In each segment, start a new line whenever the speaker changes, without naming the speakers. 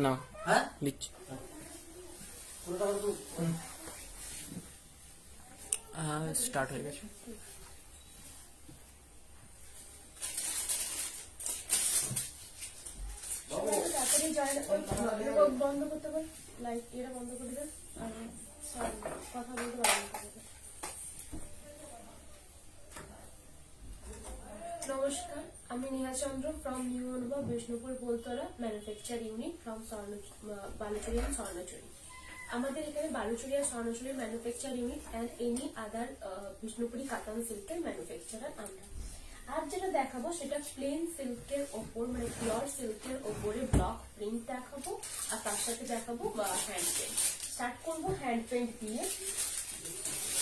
না হ্যাঁ দিচ্ছি। স্টার্ট হয়ে গেছে।
বন্ধ করতে পার, লাইট এটা বন্ধ করে দেন আর কথা বলতে পারবেন। নমস্কার, আমি নেহা চন্দ্র from New Anubhav Bishnupur Boltala manufacture unit from Baluchari and Swarnachari. আমাদের এখানে বালুচুরি আর Swarnachari manufacture unit and any other Bishnupuri katan সিল্কের ম্যানুফ্যাকচারার আমরা। আর যেটা দেখাবো সেটা প্লেন সিল্কের ওপর, মানে পিওর সিল্কের ওপরে ব্লক প্রিন্ট দেখাবো, আর তার সাথে দেখাবো হ্যান্ড পেন্ট। স্টার্ট করবো হ্যান্ড পেন্ট দিয়ে।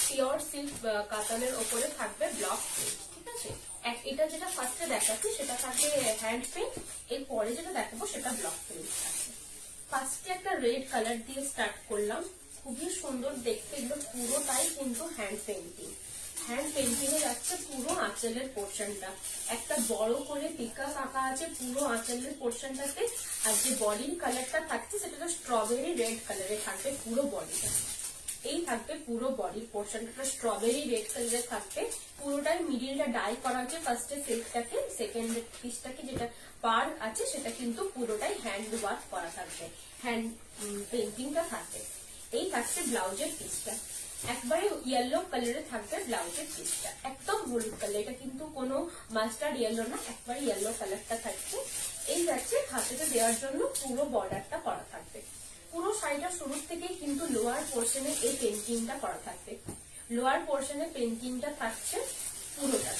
পিওর সিল্ক কাতানের ওপরে থাকবে ব্লক প্রিন্ট, ঠিক আছে। এটা যেটা ফার্স্টে দেখাচ্ছি সেটা থাকবে হ্যান্ড পেন্ট, এরপরে যেটা দেখাবো সেটা ব্লক প্রিন্ট থাকবে। ফার্স্টে একটা রেড কালার দিয়ে স্টার্ট করলাম, খুবই সুন্দর দেখতে। এগুলো পুরোটাই কিন্তু হ্যান্ড পেন্টিং। হ্যান্ড পেন্টিং এ যাচ্ছে পুরো আঁচলের পোর্শনটা, একটা বড় করে পিকাস আঁকা আছে পুরো আঁচলের পোর্শনটাতে। আর যে বডির কালারটা থাকছে সেটা স্ট্রবেরি রেড কালারে থাকবে পুরো বডিটা। এই থাকবে পুরো বডির পোর্শনটা স্ট্রবেরি রেড কালারে থাকবে পুরোটাই। মিডিলটা ডাই করা আছে ফার্স্টে সিল্কটাকে, সেকেন্ড পিসটাকে যেটা পার আছে সেটা কিন্তু পুরোটাই হ্যান্ড ওয়ার্ক করা থাকবে, হ্যান্ড পেন্টিংটা থাকবে। এই থাকছে ব্লাউজের পিসটা, একবারে ইয়েলো কালারে থাকবে ব্লাউজের পিসটা, একদম হলুদ কালার। এটা কিন্তু কোনো মাস্টার্ড ইয়েলো না, একবারে ইয়েলো কালারটা থাকছে। এই যাচ্ছে হাতেতে দেওয়ার জন্য পুরো বর্ডারটা করা থাকবে। পুরো শাড়িটা শুরু থেকে কিন্তু লোয়ার পোর্শনে এই পেন্টিংটা করা থাকবে। লোয়ার পোর্শনে পেন্টিংটা থাকছে পুরোটা।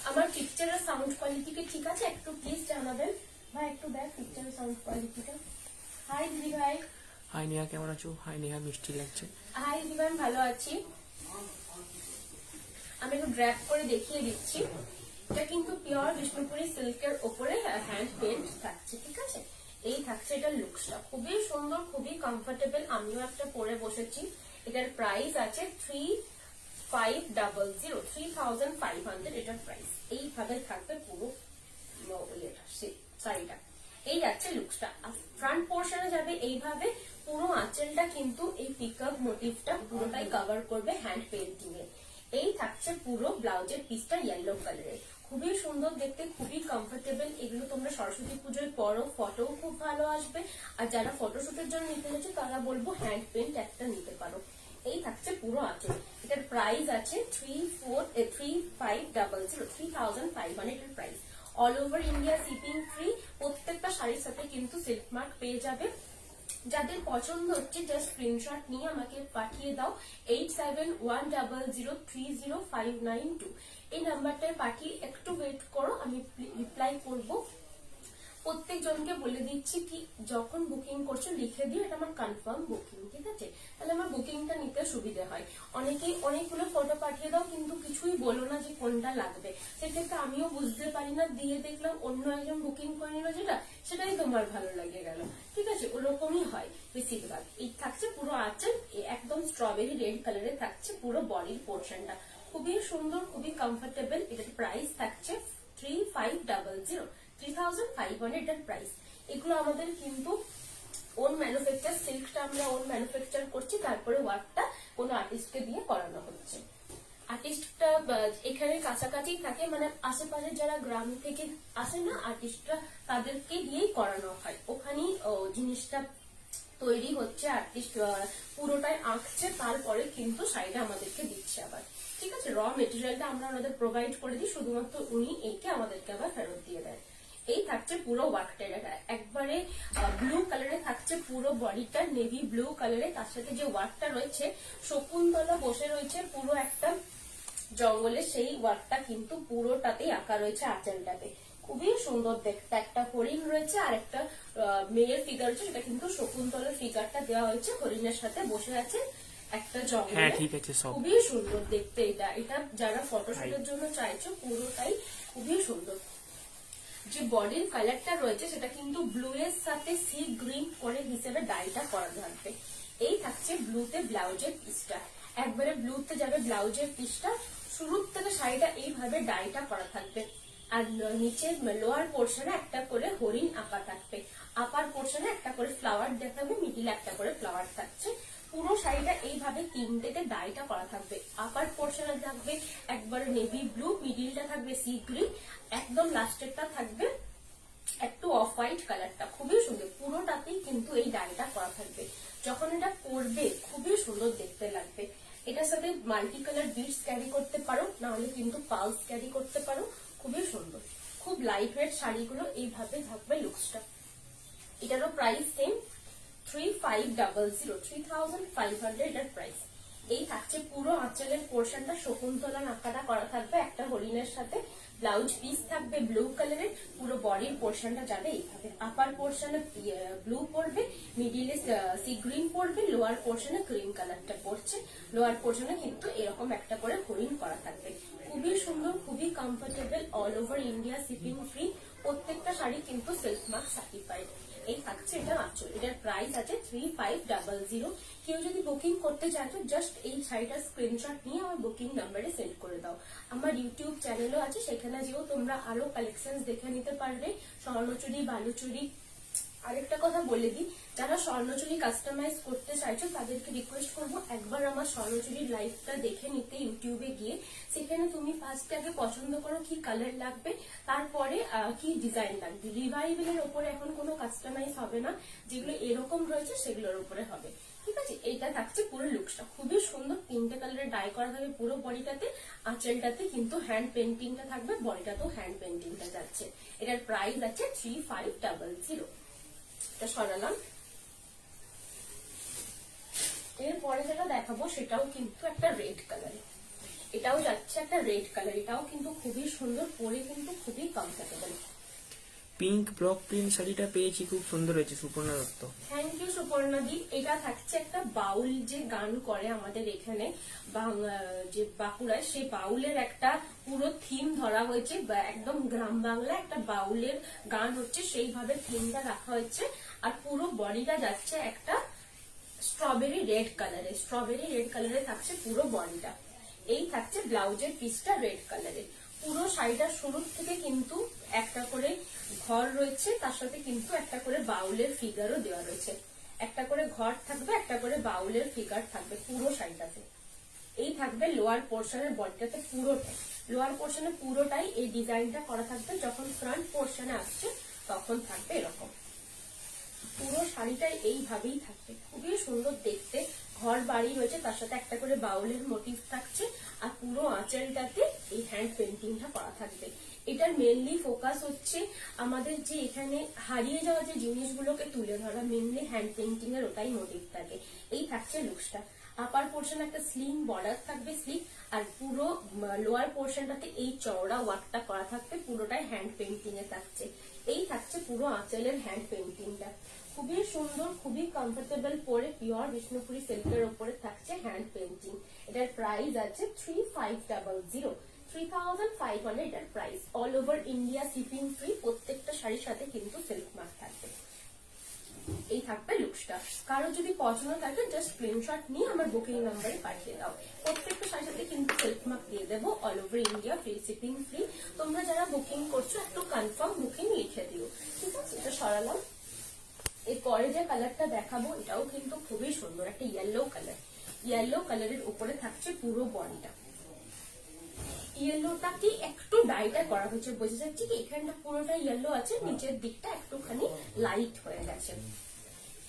আমার পিকচারের সাউন্ড কোয়ালিটিকে ঠিক আছে একটু প্লিজ জানাবেন ভাই, একটু দেখ পিকচারের সাউন্ড কোয়ালিটিটা। হাই দিদি ভাই।
হাই নেহা, কেমন আছো? হাই নেহা, মিষ্টি লাগছে।
হাই দিদি ভাই, ভালো আছি। আমি একটু ড্র্যাপ করে দেখিয়ে দিচ্ছি। এটা কিন্তু পিওর বিষ্ণুপুরি সিল্কের ওপরে হ্যান্ড পেন্ট থাকছে, ঠিক আছে। এই থাকছে এটার লুকসটা, খুবই সুন্দর, খুবই কমফোর্টেবল। আমিও একটা পরে বসেছি। এটার প্রাইস আছে 3500 এটার প্রাইস। এইভাবে থাকবে পুরো শাড়িটা। এই যাচ্ছে লুকসটা। ফ্রন্ট পোর্শনে যাবে এইভাবে, পুরো আঁচলটা কিন্তু এই পিকআপ মোটিভটা পুরোটাই কভার করবে হ্যান্ড পেন্টিং এ। এই থাকছে পুরো ব্লাউজের পিসটা ইয়েলো কালারের, খুবই সুন্দর দেখতে, খুবই কমফোর্টেবল। এগুলো তোমরা সরস্বতী পুজোয় পরো, ফটো খুব ভালো আসবে। আর যারা ফটোশুটের জন্য নিতে হচ্ছে তারা বলবো হ্যান্ড পেন্ট একটা নিতে পারো। এই থাকছে পুরো আঁচল। এটার প্রাইস আছে 3500 এর price. All over India shipping free. প্রত্যেকটা শাড়ির সাথে কিন্তু সিল্ক মার্ক পেয়ে যাবে। যাদের পছন্দ হচ্ছে জাস্ট স্ক্রিনশট নিয়ে আমাকে পাঠিয়ে দাও 8710030592। এই নাম্বারটায় পাঠিয়ে একটু ওয়েট করো, আমি রিপ্লাই করব। প্রত্যেক জনকে বলে দিচ্ছি কি যখন বুকিং করছো লিখে দিও এটা আমার কনফার্ম বুকিং, ঠিক আছে। তাহলে আমার বুকিংটা নিতে সুবিধা হয়। অনেকেই অনেকগুলো ফটো পাঠিয়ে দাও কিন্তু কিছুই বলো না যে কোনটা লাগবে, সেক্ষেত্রে আমিও বুঝতে পারি না। দিয়ে দেখলাম অন্য একজন বুকিং করে নিল যেটা, সেটাই তোমার ভালো লাগে গেল, ঠিক আছে। ওরকমই হয় বেশিরভাগ। এই থাকছে পুরো আঁচল, একদম স্ট্রবেরি রেড কালারে থাকছে পুরো বডির পোর্শনটা, খুবই সুন্দর, খুবই কমফোর্টেবল। এটার প্রাইস থাকছে 3500 এটার প্রাইস। এগুলো আমাদের কিন্তু ওন ম্যানুফ্যাকচার, সিল্কটা আমরা ওন ম্যানুফ্যাকচার করছি, তারপরে ওয়ার্কটা কোনো আর্টিস্টকে দিয়ে করানো হচ্ছে। আর্টিস্টটা এখানে কাছাকাছি থাকে, মানে আশেপাশে যারা গ্রাম থেকে আসে না আর্টিস্টরা, তাদেরকে দিয়েই করানো হয়। ওখানেই জিনিসটা তৈরি হচ্ছে, আর্টিস্ট পুরোটাই আঁকছে, তারপরে কিন্তু শাড়িটা আমাদেরকে দিচ্ছে আবার, ঠিক আছে। র মেটেরিয়ালটা আমরা ওনাদের প্রোভাইড করে দিই, শুধুমাত্র উনি এইকে আমাদেরকে আবার ফেরত দিয়ে দেয়। এই থাকছে পুরো ওয়ার্কটা, একবারে ব্লু কালারে থাকছে পুরো বডিটা, নেভি ব্লু কালারে। তার সাথে যে ওয়ার্কটা রয়েছে, শকুন্তলা বসে রয়েছে পুরো একটা জঙ্গলে, সেই ওয়ার্কটা কিন্তু পুরোটাতেই আঁকা রয়েছে আঁচলটাতে, খুবই সুন্দর দেখতে। একটা হরিণ রয়েছে আর একটা মেয়ের ফিগার রয়েছে, সেটা কিন্তু শকুন্তলার ফিগারটা দেওয়া হয়েছে, হরিণের সাথে বসে আছে একটা জঙ্গলে, খুবই সুন্দর দেখতে। এটা যারা ফটোশুটের জন্য চাইছো পুরোটাই খুবই সুন্দর। যে বডির কালারটা রয়েছে সেটা কিন্তু ব্লু এর সাথে সি গ্রিন করে হিসেবে ডাইটা করা থাকবে। এই থাকছে ব্লুতে ব্লাউজের পিসটা, একবারে ব্লুতে যাবে ব্লাউজের পিসটা। শুরু থেকে শাড়িটা এইভাবে ডাইটা করা থাকবে, আর নিচে লোয়ার পোর্শনে একটা করে হরিণ আঁকা থাকবে, আপার পোর্শনে একটা করে ফ্লাওয়ার দেখাবে, মিডিলে একটা করে ফ্লাওয়ার থাকছে। পুরো শাড়িটা এইভাবে তিনটেতে ডাইটা করা থাকবে। আপার পোর্শনে থাকবে একবার নেভি ব্লু, মিডিলটা থাকবে সি গ্রিন, একদম লাস্টেরটা থাকবে একটু অফ হোয়াইট কালারটা। খুবই সুন্দর, পুরোটাতেই কিন্তু এই ডাইটা করা থাকবে। যখন এটা পরবে খুবই সুন্দর দেখতে লাগবে। এটার সাথে মাল্টি কালার বিডস ক্যারি করতে পারো, নাহলে কিন্তু পালস ক্যারি করতে পারো। খুবই সুন্দর, খুব লাইট ওয়েট শাড়িগুলো এইভাবে থাকবে লুকসটা। এটারও প্রাইস সেম 3500, 3500 এটার প্রাইস। এই থাকছে পুরো আঁচলের পোর্শনটা শকুন্তলা আঁকাটা করা থাকবে একটা হরিণের সাথে। ব্লাউজ পিস থাকবে ব্লু কালারের, পুরো বডির পোর্শনটা যাবে এইভাবে। আপার পোর্শনে ব্লু পড়বে, মিডিলে সি গ্রিন পড়বে, লোয়ার পোর্শনে ক্রিম কালারটা পড়ছে। লোয়ার পোর্শনে কিন্তু এরকম একটা করে হরিণ করা থাকবে। খুবই সুন্দর, খুবই comfortable, all over India shipping free. প্রত্যেকটা শাড়ি কিন্তু সিল্ক মার্ক সার্টিফাইড। এই থাকছে এটা আঁচল। এটার প্রাইস আছে 3500। কেউ যদি বুকিং করতে চায় তো জাস্ট এই শাড়িটার স্ক্রিনশট নিয়ে আমার বুকিং নাম্বারে সেন্ড করে দাও। আমার ইউটিউব চ্যানেলও আছে, সেখানে যেও তোমরা আরো কালেকশন দেখে নিতে পারবে, স্বর্ণচুরি, বালুচুরি। আরেকটা কথা বলে দিই, যারা স্বর্ণচুরি কাস্টমাইজ করতে চাইছো তাদেরকে রিকোয়েস্ট করবো একবার আমার স্বর্ণচুরির লাইভটা দেখে নিতে ইউটিউবে গিয়ে। সেখানে তুমি ফার্স্টে আগে পছন্দ করো কি কালার লাগবে, তারপরে কি ডিজাইন লাগবে। রিভাইভেলের ওপরে এখন কোনো কাস্টমাইজ হবে না, যেগুলো এরকম রয়েছে সেগুলোর উপরে হবে। ঠিক আছে, এইটা থাকছে পুরো লুকসটা। খুবই সুন্দর, তিনটে কালারের ডাই করা থাকবে পুরো বডিটাতে। আঁচলটাতে কিন্তু হ্যান্ড পেন্টিংটা থাকবে, বডিটাতেও হ্যান্ড পেন্টিংটা যাচ্ছে। এটার প্রাইস আছে 3500। এটা সরালাম। এরপরে যেটা দেখাবো সেটাও কিন্তু একটা রেড কালারে, এটাও যাচ্ছে একটা রেড কালার। এটাও কিন্তু খুবই সুন্দর, পরে কিন্তু খুবই কমফোর্টেবল।
পিঙ্ক ব্লক প্রিন্ট শাড়িটা পেয়েছি, খুব সুন্দর হয়েছে সুপর্ণা দত্ত।
থ্যাংক ইউ সুপর্ণা দি। এটা থাকছে একটা বাউল যে গান করে আমাদের এখানে যে বাঁকুড়ায়, সেই বাউলের একটা পুরো থিম ধরা হয়েছে। একদম গ্রাম বাংলা একটা বাউলের গান হচ্ছে, সেইভাবে থিমটা রাখা হয়েছে। আর পুরো বডিটা যাচ্ছে একটা স্ট্রবেরি রেড কালারে, স্ট্রবেরি রেড কালারে থাকছে পুরো বডিটা। এই থাকছে ব্লাউজের পিসটা রেড কালারের। পুরো শাড়িটার শুরু থেকে কিন্তু একটা করে ঘর রয়েছে, তার সাথে কিন্তু একটা করে বাউলের ফিগারও দেওয়া রয়েছে। একটা করে ঘর থাকবে, একটা করে বাউলের ফিগার থাকবে পুরো শাড়িটাতে। এই থাকবে লোয়ার পোর্শনের বডিটাতে পুরোটাই, লোয়ার পোর্শনে পুরোটাই এই ডিজাইনটা করা থাকবে। যখন ফ্রন্ট পোর্শনে আসছে তখন থাকবে এরকম। পুরো শাড়িটাই এইভাবেই থাকবে, খুবই সুন্দর দেখতে। ঘর বাড়ি রয়েছে, তার সাথে একটা করে বাউলের মোটিভ থাকছে। আর পুরো আঁচলটাতে এই হ্যান্ড পেন্টিংটা করা থাকবে। এটার মেনলি ফোকাস হচ্ছে আমাদের যে এখানে হারিয়ে যাওয়া যে জিনিসগুলোকে তুলে ধরা, মেনলি হ্যান্ড পেন্টিং এর ওটাই মোটিভ থাকে। এই থাকছে লুকসটা। আপার পোর্শন একটা স্লিম বর্ডার থাকবে, স্লিভ। আর পুরো লোয়ার পোর্শনটাতে এই চওড়া ওয়ার্কটা করা থাকবে, পুরোটাই হ্যান্ড পেন্টিং এ থাকছে। এই থাকছে পুরো আঁচলের হ্যান্ড পেন্টিংটা। খুবই সুন্দর, খুবই কমফোর্টেবল, পরে পিওর বিষ্ণুপুরি সিল্কের উপরে থাকছে হ্যান্ড পেন্টিং। এটার প্রাইস আছে 3500, 3500 এটার price. All over India shipping free. প্রত্যেকটা শাড়ির সাথে কিন্তু সিল্ক মার্ক থাকবে। এই থাকবে লুকসটা। কারো যদি পছন্দ থাকে জাস্ট স্ক্রিনশট নিয়ে আমার বুকিং নাম্বারে পাঠিয়ে দাও। প্রত্যেকটা শাড়ির সাথে কিন্তু সিল্ক মার্ক দিয়ে দেবো, all over India free shipping free. তোমরা যারা বুকিং করছো একটু কনফার্ম বুকিং লিখে দিও। ঠিক আছে, এটা সরালাম। এরপরে যে কালারটা দেখাবো এটাও কিন্তু খুবই সুন্দর, একটা ইয়েলো কালার। ইয়েলো কালারের উপরে থাকছে পুরো বডিটা। ইয়েলোটা কি একটু ডাইটা করা হয়েছে, বোঝা যাচ্ছে কি এখানটা পুরোটা ইয়েলো আছে, নিচের দিকটা একটুখানি লাইট হয়ে গেছে।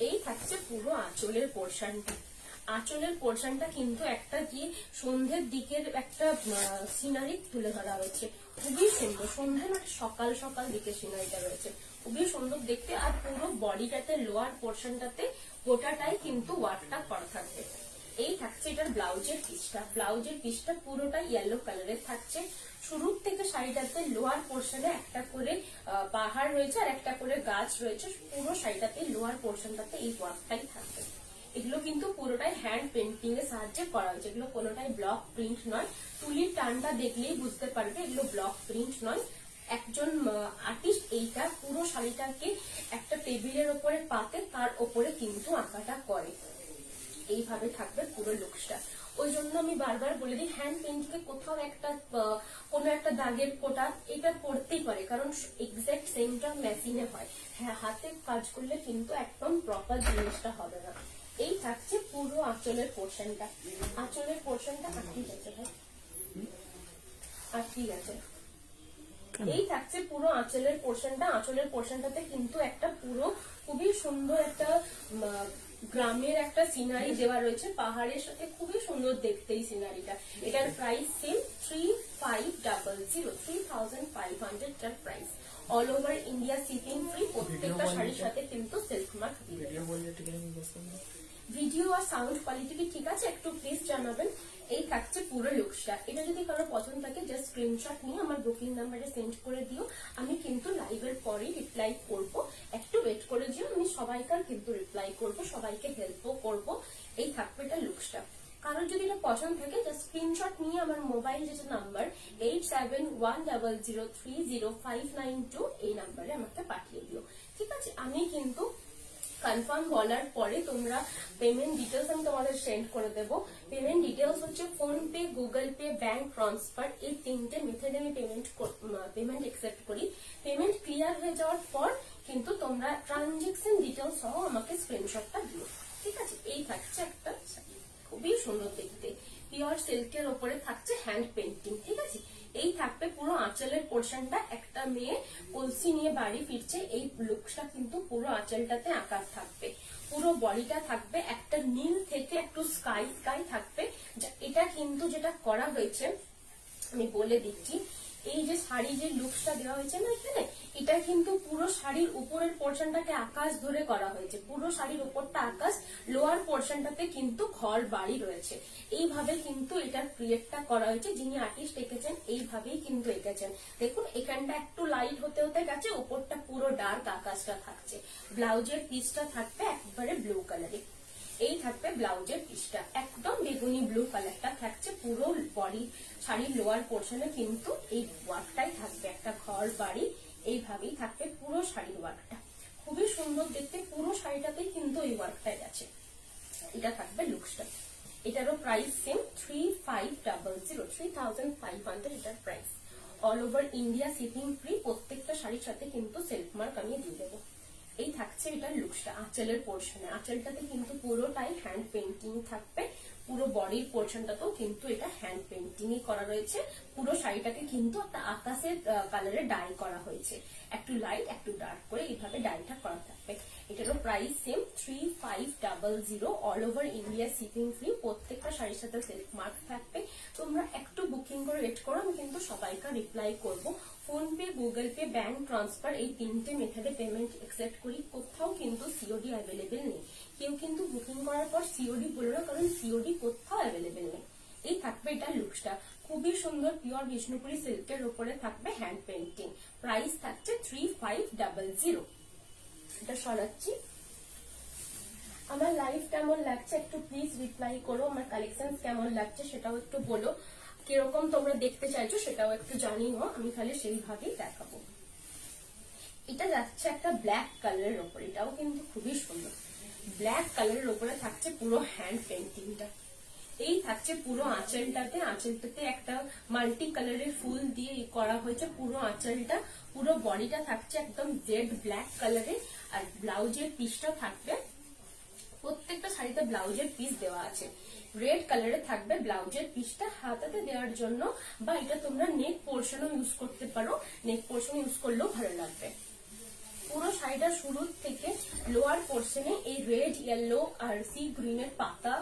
এই থাকছে পুরো আঁচলের পোর্শনটা। আঁচলের পোর্শনটা কিন্তু একটা যে সন্ধ্যের দিকের একটা সিনারি তুলে ধরা হয়েছে, খুবই সুন্দর। সন্ধ্যে মানে সকাল সকাল দিকে সিনারিটা রয়েছে, খুবই সুন্দর দেখতে। আর পুরো বডিটাতে লোয়ার পোর্শনটাতে গোটাটাই কিন্তু ওয়ার্কটা করা থাকবে। এই থাকছে এটার ব্লাউজের পিসটা। ব্লাউজের পিসটা পুরোটা ইয়েলো কালারের থাকছে। শুরুর থেকে শাড়িটাতে লোয়ার পোর্শনে একটা করে পাহাড় রয়েছে আর একটা করে গাছ রয়েছে। পুরো শাড়িটাতে লোয়ার পোর্শনটাতে এই ওয়ার্কটাই থাকবে। এগুলো কিন্তু পুরোটাই হ্যান্ড পেন্টিং এর সাহায্যে করা হয়েছে, এগুলো কোনোটাই ব্লক প্রিন্ট নয়। তুলির টানটা দেখলেই বুঝতে পারবে এগুলো ব্লক প্রিন্ট নয়। একজন আর্টিস্ট এইটা পুরো শাড়িটাকে একটা টেবিলের ওপরে পাতে তার ওপরে কিন্তু আঁকাটা করে। এইভাবে থাকবে পুরো লুকসটা। ওই জন্য আমি বারবার বলে দিই হ্যান্ড পেইন্টিং এ কোথাও একটা কোনো একটা দাগের ফোঁটা এটা পড়তেই পারে, কারণ এক্সাক্ট সেমটা মেশিনে হয়। হ্যাঁ, হাতে কাজ করলে কিন্তু একদম প্রপার জিনিসটা হবে না। এই থাকছে পুরো আঁচলের পোর্শনটা। আঁচলের পোর্শনটা আটকে গেছে ভাই, আটকে গেছে। এই থাকছে পুরো আঁচলের পোর্শনটা। আঁচলের পোর্শনটাতে কিন্তু একটা পুরো খুবই সুন্দর একটা গ্রামের একটা সিনারি দেওয়া রয়েছে, পাহাড়ের সাথে খুবই সুন্দর দেখতে এই সিনারিটা। এটার প্রাইস সেম 3500, 3500 টার price. All over India shipping free, প্রত্যেকটা শাড়ির সাথে কিন্তু সিল্ক মার্ক দিয়ে দেবে। ভিডিও আর সাউন্ড কোয়ালিটি কি ঠিক আছে একটু প্লিজ জানাবেন। এই থাকছে পুরো লুকসটা। এটা যদি কারো পছন্দ থাকে জাস্ট স্ক্রিনশট নিয়ে আমার বুকিং নাম্বারে সেন্ড করে দিও, আমি কিন্তু লাইভের পরেই রিপ্লাই করব। একটু ওয়েট করে দিও, আমি সবাইকার কিন্তু রিপ্লাই করব, সবাইকে হেল্পও করব। এই থাকবে এটা লুকসটা। কারোর যদি এটা পছন্দ থাকে জাস্ট স্ক্রিনশট নিয়ে আমার মোবাইল যেটা নাম্বার 8710030592 এই নাম্বারে আমাকে পাঠিয়ে দিও, ঠিক আছে? আমি কিন্তু কনফার্ম বলার পরে তোমরা পেমেন্ট ডিটেলস আমি তোমাদের সেন্ড করে দেবো। পেমেন্ট ডিটেলস হচ্ছে phone pay, Google pay, bank transfer, এই তিনটে মেথডে আমি পেমেন্ট একসেপ্ট করি। পেমেন্ট ক্লিয়ার হয়ে যাওয়ার পর কিন্তু তোমরা ট্রানজেকশন ডিটেলস সহ আমাকে স্ক্রিনশটটা দিও, ঠিক আছে? এই থাকছে একটা খুবই সুন্দর দেখতে পিওর সিল্কের ওপরে থাকছে হ্যান্ড পেন্টিং, ঠিক আছে? এই থাকবে পুরো আঁচলের পোর্শনটা। একটা মেয়ে কলসি নিয়ে বাড়ি ফিরছে, এই লুকসটা কিন্তু পুরো আঁচলটাতে আঁকা থাকবে। পুরো বডিটা থাকবে একটা নীল থেকে একটু স্কাই স্কাই থাকবে। এটা কিন্তু যেটা করা হয়েছে আমি বলে দিচ্ছি, এই যে শাড়ি যে লুকসটা দেওয়া হয়েছে না এখানে, এটা কিন্তু পুরো শাড়ির উপরের পোর্শনটাকে আকাশ ধরে করা হয়েছে। পুরো শাড়ির উপরটা আকাশ, লোয়ার পোর্শনটাতে কিন্তু ঘর বাড়ি রয়েছে। এইভাবে কিন্তু এটার ক্রিয়েটটা করা হয়েছে। যিনি আর্টিস্ট এঁকেছেন এইভাবেই কিন্তু এঁকেছেন। দেখুন এখানটা একটু লাইট হতে হতে গেছে, উপরটা পুরো ডার্ক আকাশটা থাকছে। ব্লাউজের পিসটা থাকবে একবারে ব্লু কালারে। এই থাকবে ব্লাউজের পিসটা একদম বেগুনি ব্লু কালারটা থাকছে। পুরো বডি শাড়ির লোয়ার পোর্শনে কিন্তু এই ওয়ার্কটাই থাকবে, একটা ঘর বাড়ি এইভাবেই থাকবে পুরো শাড়ির ওয়ার্কটা। খুবই সুন্দর দেখতে, পুরো শাড়িটাতেই কিন্তু এই ওয়ার্কটাই আছে। এটা থাকবে লুকসটা। এটারও প্রাইস সেম 3500, 3500 এটার price. All over India shipping free, প্রত্যেকটা শাড়ির সাথে কিন্তু সেলফ মার্ক আমি দিয়ে দেবো। এই থাকছে এটার লুকসটা আঁচলের পোর্শনে। আঁচলটাতে কিন্তু পুরোটাই হ্যান্ড পেন্টিং থাকবে, পুরো বডির পোর্শনটাতেও কিন্তু এটা হ্যান্ড পেন্টিং করা রয়েছে। পুরো শাড়িটাকে কিন্তু একটা আকাশের কালারে ডাই করা হয়েছে, একটু লাইট একটু ডার্ক করে এইভাবে ডাইটা করা থাকবে। এটারও price same 3500, all over India shipping free, প্রত্যেকটা শাড়ির সাথে সেলফ মার্ক থাকবে। তোমরা একটু বুকিং করে ওয়েট করো, আমি কিন্তু সবাইকার রিপ্লাই করব। Phone pay, Google pay, bank transfer এই তিনটে মেথডে পেমেন্ট একসেপ্ট করি। কোথাও কিন্তু সিওডি অ্যাভেলেবেল নেই। কেউ কিন্তু বুকিং করার পর সিওডি বলো না, কারণ সিওডি কোথাও অ্যাভেলেবেল নেই। এই থাকবে এটা লুকসটা, খুবই সুন্দর পিওর বিষ্ণুপুরি সিল্কের উপরে থাকবে হ্যান্ড পেন্টিং। প্রাইস থাকছে 3500। এটা সরাচ্ছি। আমার লাইভ কেমন লাগছে একটু প্লিজ রিপ্লাই করো। আমার কালেকশন কেমন লাগছে সেটাও একটু বলো। কিরকম তোমরা দেখতে চাইছো সেটাও একটু জানিও, আমি খালি সেইভাবেই দেখাবো। এটা যাচ্ছে একটা ব্ল্যাক কালারের ওপর, এটাও কিন্তু খুবই সুন্দর। ব্ল্যাক কালারের ওপরে থাকছে পুরো হ্যান্ড পেন্টিংটা। এই থাকছে পুরো আঁচলটাতে, আঁচলটাতে একটা মাল্টি কালারের ফুল দিয়ে করা হয়েছে পুরো আঁচলটা। পুরো বডিটা থাকছে একদম জেড ব্ল্যাক কালারে। আর ব্লাউজের পিসটা থাকবে, প্রত্যেকটা শাড়িতে ব্লাউজের পিস দেওয়া আছে। রেড কালারে থাকবে ব্লাউজের পিসটা হাতাতে দেওয়ার জন্য, বা এটা তোমরা নেক পোর্শনও ইউজ করতে পারো, নেক পোর্শন ইউজ করলেও ভালো লাগবে। পুরো শাড়িটা শুরু থেকে লোয়ার পোর্শনে এই রেড, ইয়েলো আর সি গ্রিনের পাতা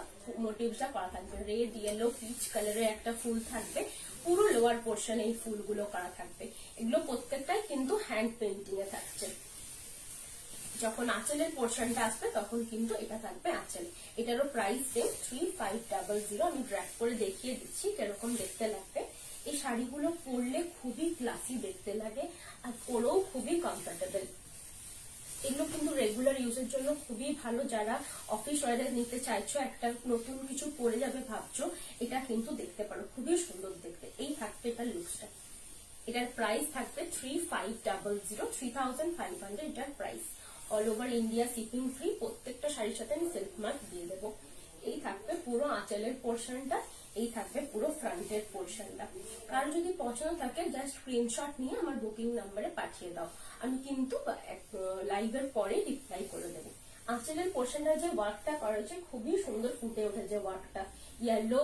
মোটিভসটা করা থাকবে। রেড, ইয়েলো, পিচ কালারের একটা ফুল থাকবে পুরো লোয়ার পোর্শনে, এই ফুলগুলো করা থাকবে। এগুলো প্রত্যেকটাই কিন্তু হ্যান্ড পেন্টিং এ থাকছে। যখন আঁচলের পোর্শনটা আসবে তখন কিন্তু এটা থাকবে আঁচল। এটারও প্রাইস সেম 3500। আমি ড্র্যাগ করে দেখিয়ে দিচ্ছি কিরকম দেখতে লাগবে। এই শাড়িগুলো পরলে খুবই ক্লাসি দেখতে লাগে, আর পরেও খুবই কমফোর্টেবল। এগুলো কিন্তু রেগুলার ইউজের জন্য খুবই ভালো। যারা অফিস ওয়ারে নিতে চাইছো, একটা নতুন কিছু পরে যাবে ভাবছো, এটা কিন্তু দেখতে পারো, খুবই সুন্দর দেখতে। এই থাকবে এটার লুকসটা। এটার প্রাইস থাকবে 3500, 3500 এটার price. All over India shipping free, প্রত্যেকটা শাড়ির সাথে আমি সেলফ মার্ক দিয়ে দেবো। এই থাকবে পুরো আঁচলের পোর্শনটা, এই থাকবে পুরো ফ্রন্টের পোর্শনটা। কার যদি পছন্দ থাকে জাস্ট স্ক্রিনশট নিয়ে আমার বুকিং নাম্বারে পাঠিয়ে দাও, আমি কিন্তু লাইভের পরে রিপ্লাই করে দেবো। আঁচলের পোর্শনটা যে ওয়ার্কটা করা হয়েছে খুবই সুন্দর ফুটে ওঠেছে ওয়ার্কটা, ইয়েলো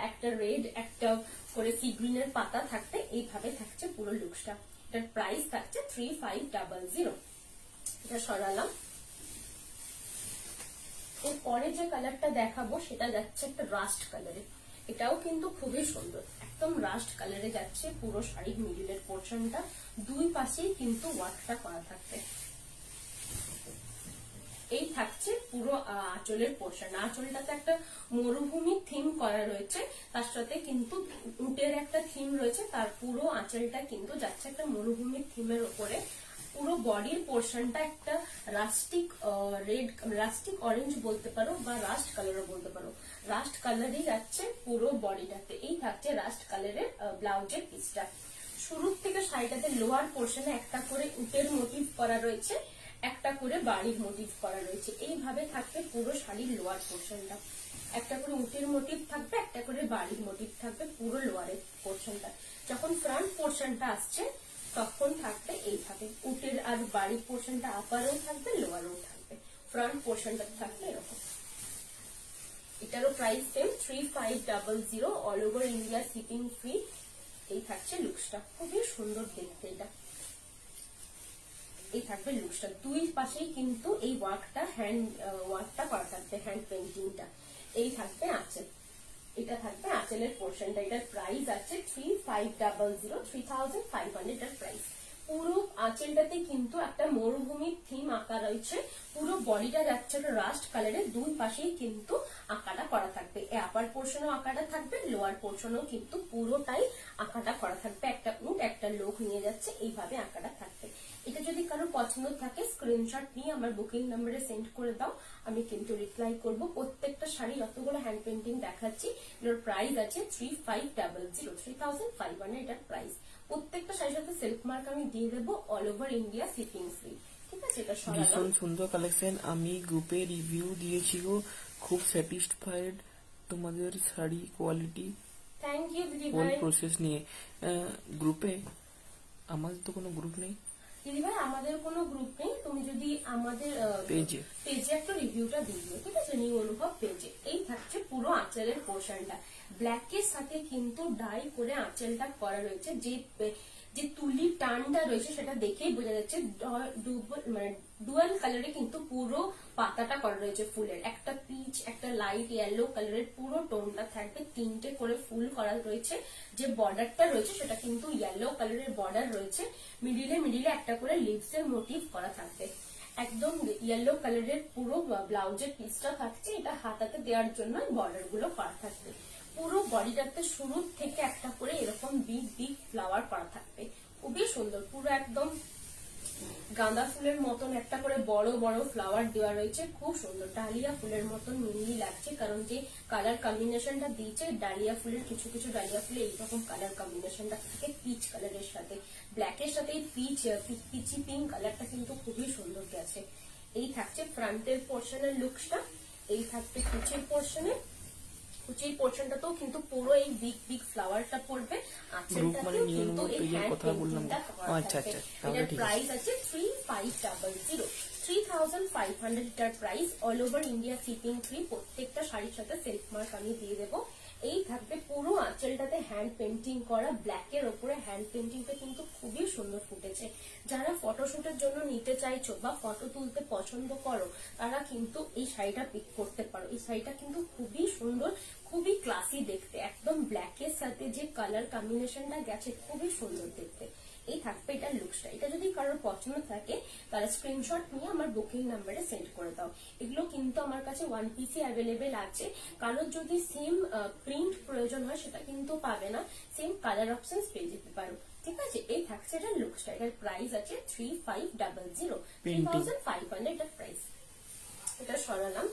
একটা রেড একটা করে সি গ্রিনের পাতা থাকতে এইভাবে থাকছে পুরো লুকসটা। এটার প্রাইস থাকছে 3500। এটা সরালাম। এরপরে যে কালারটা দেখাবো সেটা যাচ্ছে একটা রাস্ট কালারে, এটাও কিন্তু খুবই সুন্দর, একদম রাস্ট কালারে যাচ্ছে পুরো শাড়ির মিডিলের পোর্শনটা, দুই পাশেই কিন্তু ওয়ার্কটা করা থাকবে। এই থাকছে পুরো আঁচলের পোর্শন, আঁচলটাতে একটা মরুভূমির থিম করা রয়েছে, তার সাথে কিন্তু উটের একটা থিম রয়েছে, তার পুরো আঁচলটা কিন্তু যাচ্ছে একটা মরুভূমির থিমের উপরে। পুরো বডির পোর্শনটা একটা রাস্টিক রেড, রাস্টিক অরেঞ্জ বলতে পারো বা রাস্ট কালারও বলতে পারো, রাস্ট কালারই যাচ্ছে পুরো বডিটাতে। এই থাকছে রাস্ট কালারের ব্লাউজের পিসটা। শুরুর থেকে শাড়িটাতে লোয়ার পোর্শনে একটা করে উটের মোটিভ করা রয়েছে, একটা করে বাড়ির মোটিভ করা রয়েছে, এইভাবে থাকবে পুরো শাড়ির লোয়ার পোর্শনটা। একটা করে উটের মোটিভ থাকবে, একটা করে বাড়ির মোটিভ থাকবে পুরো লোয়ারের পোর্শনটা। যখন ফ্রন্ট পোর্শনটা আসছে তখন থাকবে এইভাবে উটের আর বাড়ির পোর্শনটা আপারেও থাকবে, লোয়ারেও থাকবে, ফ্রন্ট পোর্শনটা থাকবে এরকম। এটারও price same 3500, all over India shipping free. এই থাকছে লুকসটা, খুবই সুন্দর দেখতে এটা। এই থাকবে লুকসটা, দুই পাশেই কিন্তু এই ওয়ার্কটা হ্যান্ড ওয়ার্কটা করা থাকবে, হ্যান্ড পেন্টিংটা। এই থাকবে আঁচল, এটা থাকবে আঁচলের পোর্শনটা। এটার প্রাইস আছে 3500, 3500 এটার প্রাইস। পুরো আঁচলটাতে কিন্তু একটা মরুভূমির থিম আঁকা রয়েছে, পুরো বডিটা যাচ্ছে একটা রাস্ট কালারের, দুই পাশেই কিন্তু আঁকাটা করা থাকবে, আপার পোর্শনও আঁকাটা থাকবে, লোয়ার পোর্শনও কিন্তু পুরোটাই আঁকাটা করা থাকবে, একটা উট একটা লোক নিয়ে যাচ্ছে, এইভাবে আঁকাটা থাকবে। এটা যদি কারো পছন্দ থাকে স্ক্রিনশট নিয়ে আমার বুকিং নাম্বারে সেন্ড করে দাও, আমি কিন্তু রিপ্লাই করব। প্রত্যেকটা শাড়ি যতগুলো হ্যান্ড পেন্টিং দেখাচ্ছি এর প্রাইস আছে 3500, 3500 এটার প্রাইস। প্রত্যেকটা শাড়ির সাথে সেলফ মার্ক আমি দিয়ে দেবো, all over India shipping free. ঠিক আছে, এটা সরালাম।
ভীষণ সুন্দর কালেকশন, আমি গ্রুপে রিভিউ দিয়েছি গো, খুব স্যাটিসফাইড তোমাদের শাড়ি কোয়ালিটি,
থ্যাংক ইউ দিদি
হোল
ভাই।
প্রসেস নিয়ে। গ্রুপে আমাদের তো কোনো গ্রুপ নেই
দিদি ভাই, আমাদের কোনো গ্রুপ নেই, তুমি যদি আমাদের
পেজে
পেজে একটা রিভিউটা দিয়ে দিও, ঠিক আছে, নিউ অনুভব পেজে। এই থাকছে পুরো আঁচলের পোর্শনটা, ব্ল্যাকের সাথে কিন্তু ডাই করে আঁচলটা করা রয়েছে, যে তুলি টানটা রয়েছে সেটা দেখেই বোঝা যাচ্ছে, মানে ডুয়াল কালারে কিন্তু পুরো পাতাটা করা রয়েছে ফুলের, একটা পিচ একটা লাইট ইয়েলো কালারের পুরো টোনটা থাকবে, তিনটে করে ফুল করা রয়েছে, যে বর্ডারটা রয়েছে সেটা কিন্তু ইয়েলো কালারের বর্ডার রয়েছে, মিডিলে একটা করে লিভস এর মোটিভ করা থাকবে, একদম ইয়েলো কালারের পুরো ব্লাউজের পিসটা থাকছে, এটা হাতাতে দেওয়ার জন্য বর্ডার গুলো করা থাকবে। পুরো বডিটাতে শুরু থেকে একটা করে এরকম বিগ বিগ ফ্লাওয়ার করা থাকবে, খুবই সুন্দর, পুরো একদম গাঁদা ফুলের মতন একটা করে বড় বড় ফ্লাওয়ার দেওয়া রয়েছে, খুব সুন্দর, ডালিয়া ফুলের মতন মিলি লাগছে, কারণ যে কালার কম্বিনেশনটা দিয়েছে ডালিয়া ফুলের, কিছু কিছু ডালিয়া ফুলে এইরকম কালার কম্বিনেশনটা থাকে পিচ কালারের সাথে, ব্ল্যাকের সাথে পিচি পিঙ্ক কালারটা কিন্তু খুবই সুন্দর গেছে। এই থাকছে ফ্রন্টের পোর্শনের লুকসটা, এই থাকবে কুচির পোর্শনে, কুচির পোর্শনটাতেও কিন্তু পুরো এই বিগ বিগ ফ্লাওয়ারটা পড়বে, আঁচলটাতেও কিন্তু এই হ্যান্ড পেইন্টিংটা করা থাকবে। এটার প্রাইস আছে 3500, 3500 এটার price, all over India shipping free. প্রত্যেকটা শাড়ির সাথে সেলফ মার্ক আমি দিয়ে দেবো। এই থাকবে পুরো আঁচলটাতে হ্যান্ড পেন্টিং করা, ব্ল্যাকের ওপরে হ্যান্ড পেন্টিংটা কিন্তু খুবই সুন্দর ফুটেছে। যারা ফটোশুটের জন্য নিতে চাইছো বা ফটো তুলতে পছন্দ করো তারা কিন্তু এই শাড়িটা পিক করতে পারো। এই শাড়িটা কিন্তু খুবই সুন্দর, খুবই ক্লাসি দেখতে, একদম ব্ল্যাকের সাথে যে কালার কম্বিনেশনটা গেছে খুবই সুন্দর দেখতে। এই থাকবে এটার লুকসটা। এটা যদি কারোর পছন্দ থাকে তারা স্ক্রিনশট নিয়ে আমার বুকিং নাম্বারে সেন্ড করে দাও। এগুলো কিন্তু আমার কাছে ওয়ান পিসি অ্যাভেলেবেল আছে, কারোর যদি সেম প্রিন্ট প্রয়োজন হয় সেটা কিন্তু পাবে না, সেম কালার অপশন পেয়ে যেতে পারো। ঠিক আছে, এই থাকছে এটার লুকসটা। এটার প্রাইস আছে 3500, 3500 এটার প্রাইস। এটা সরালাম।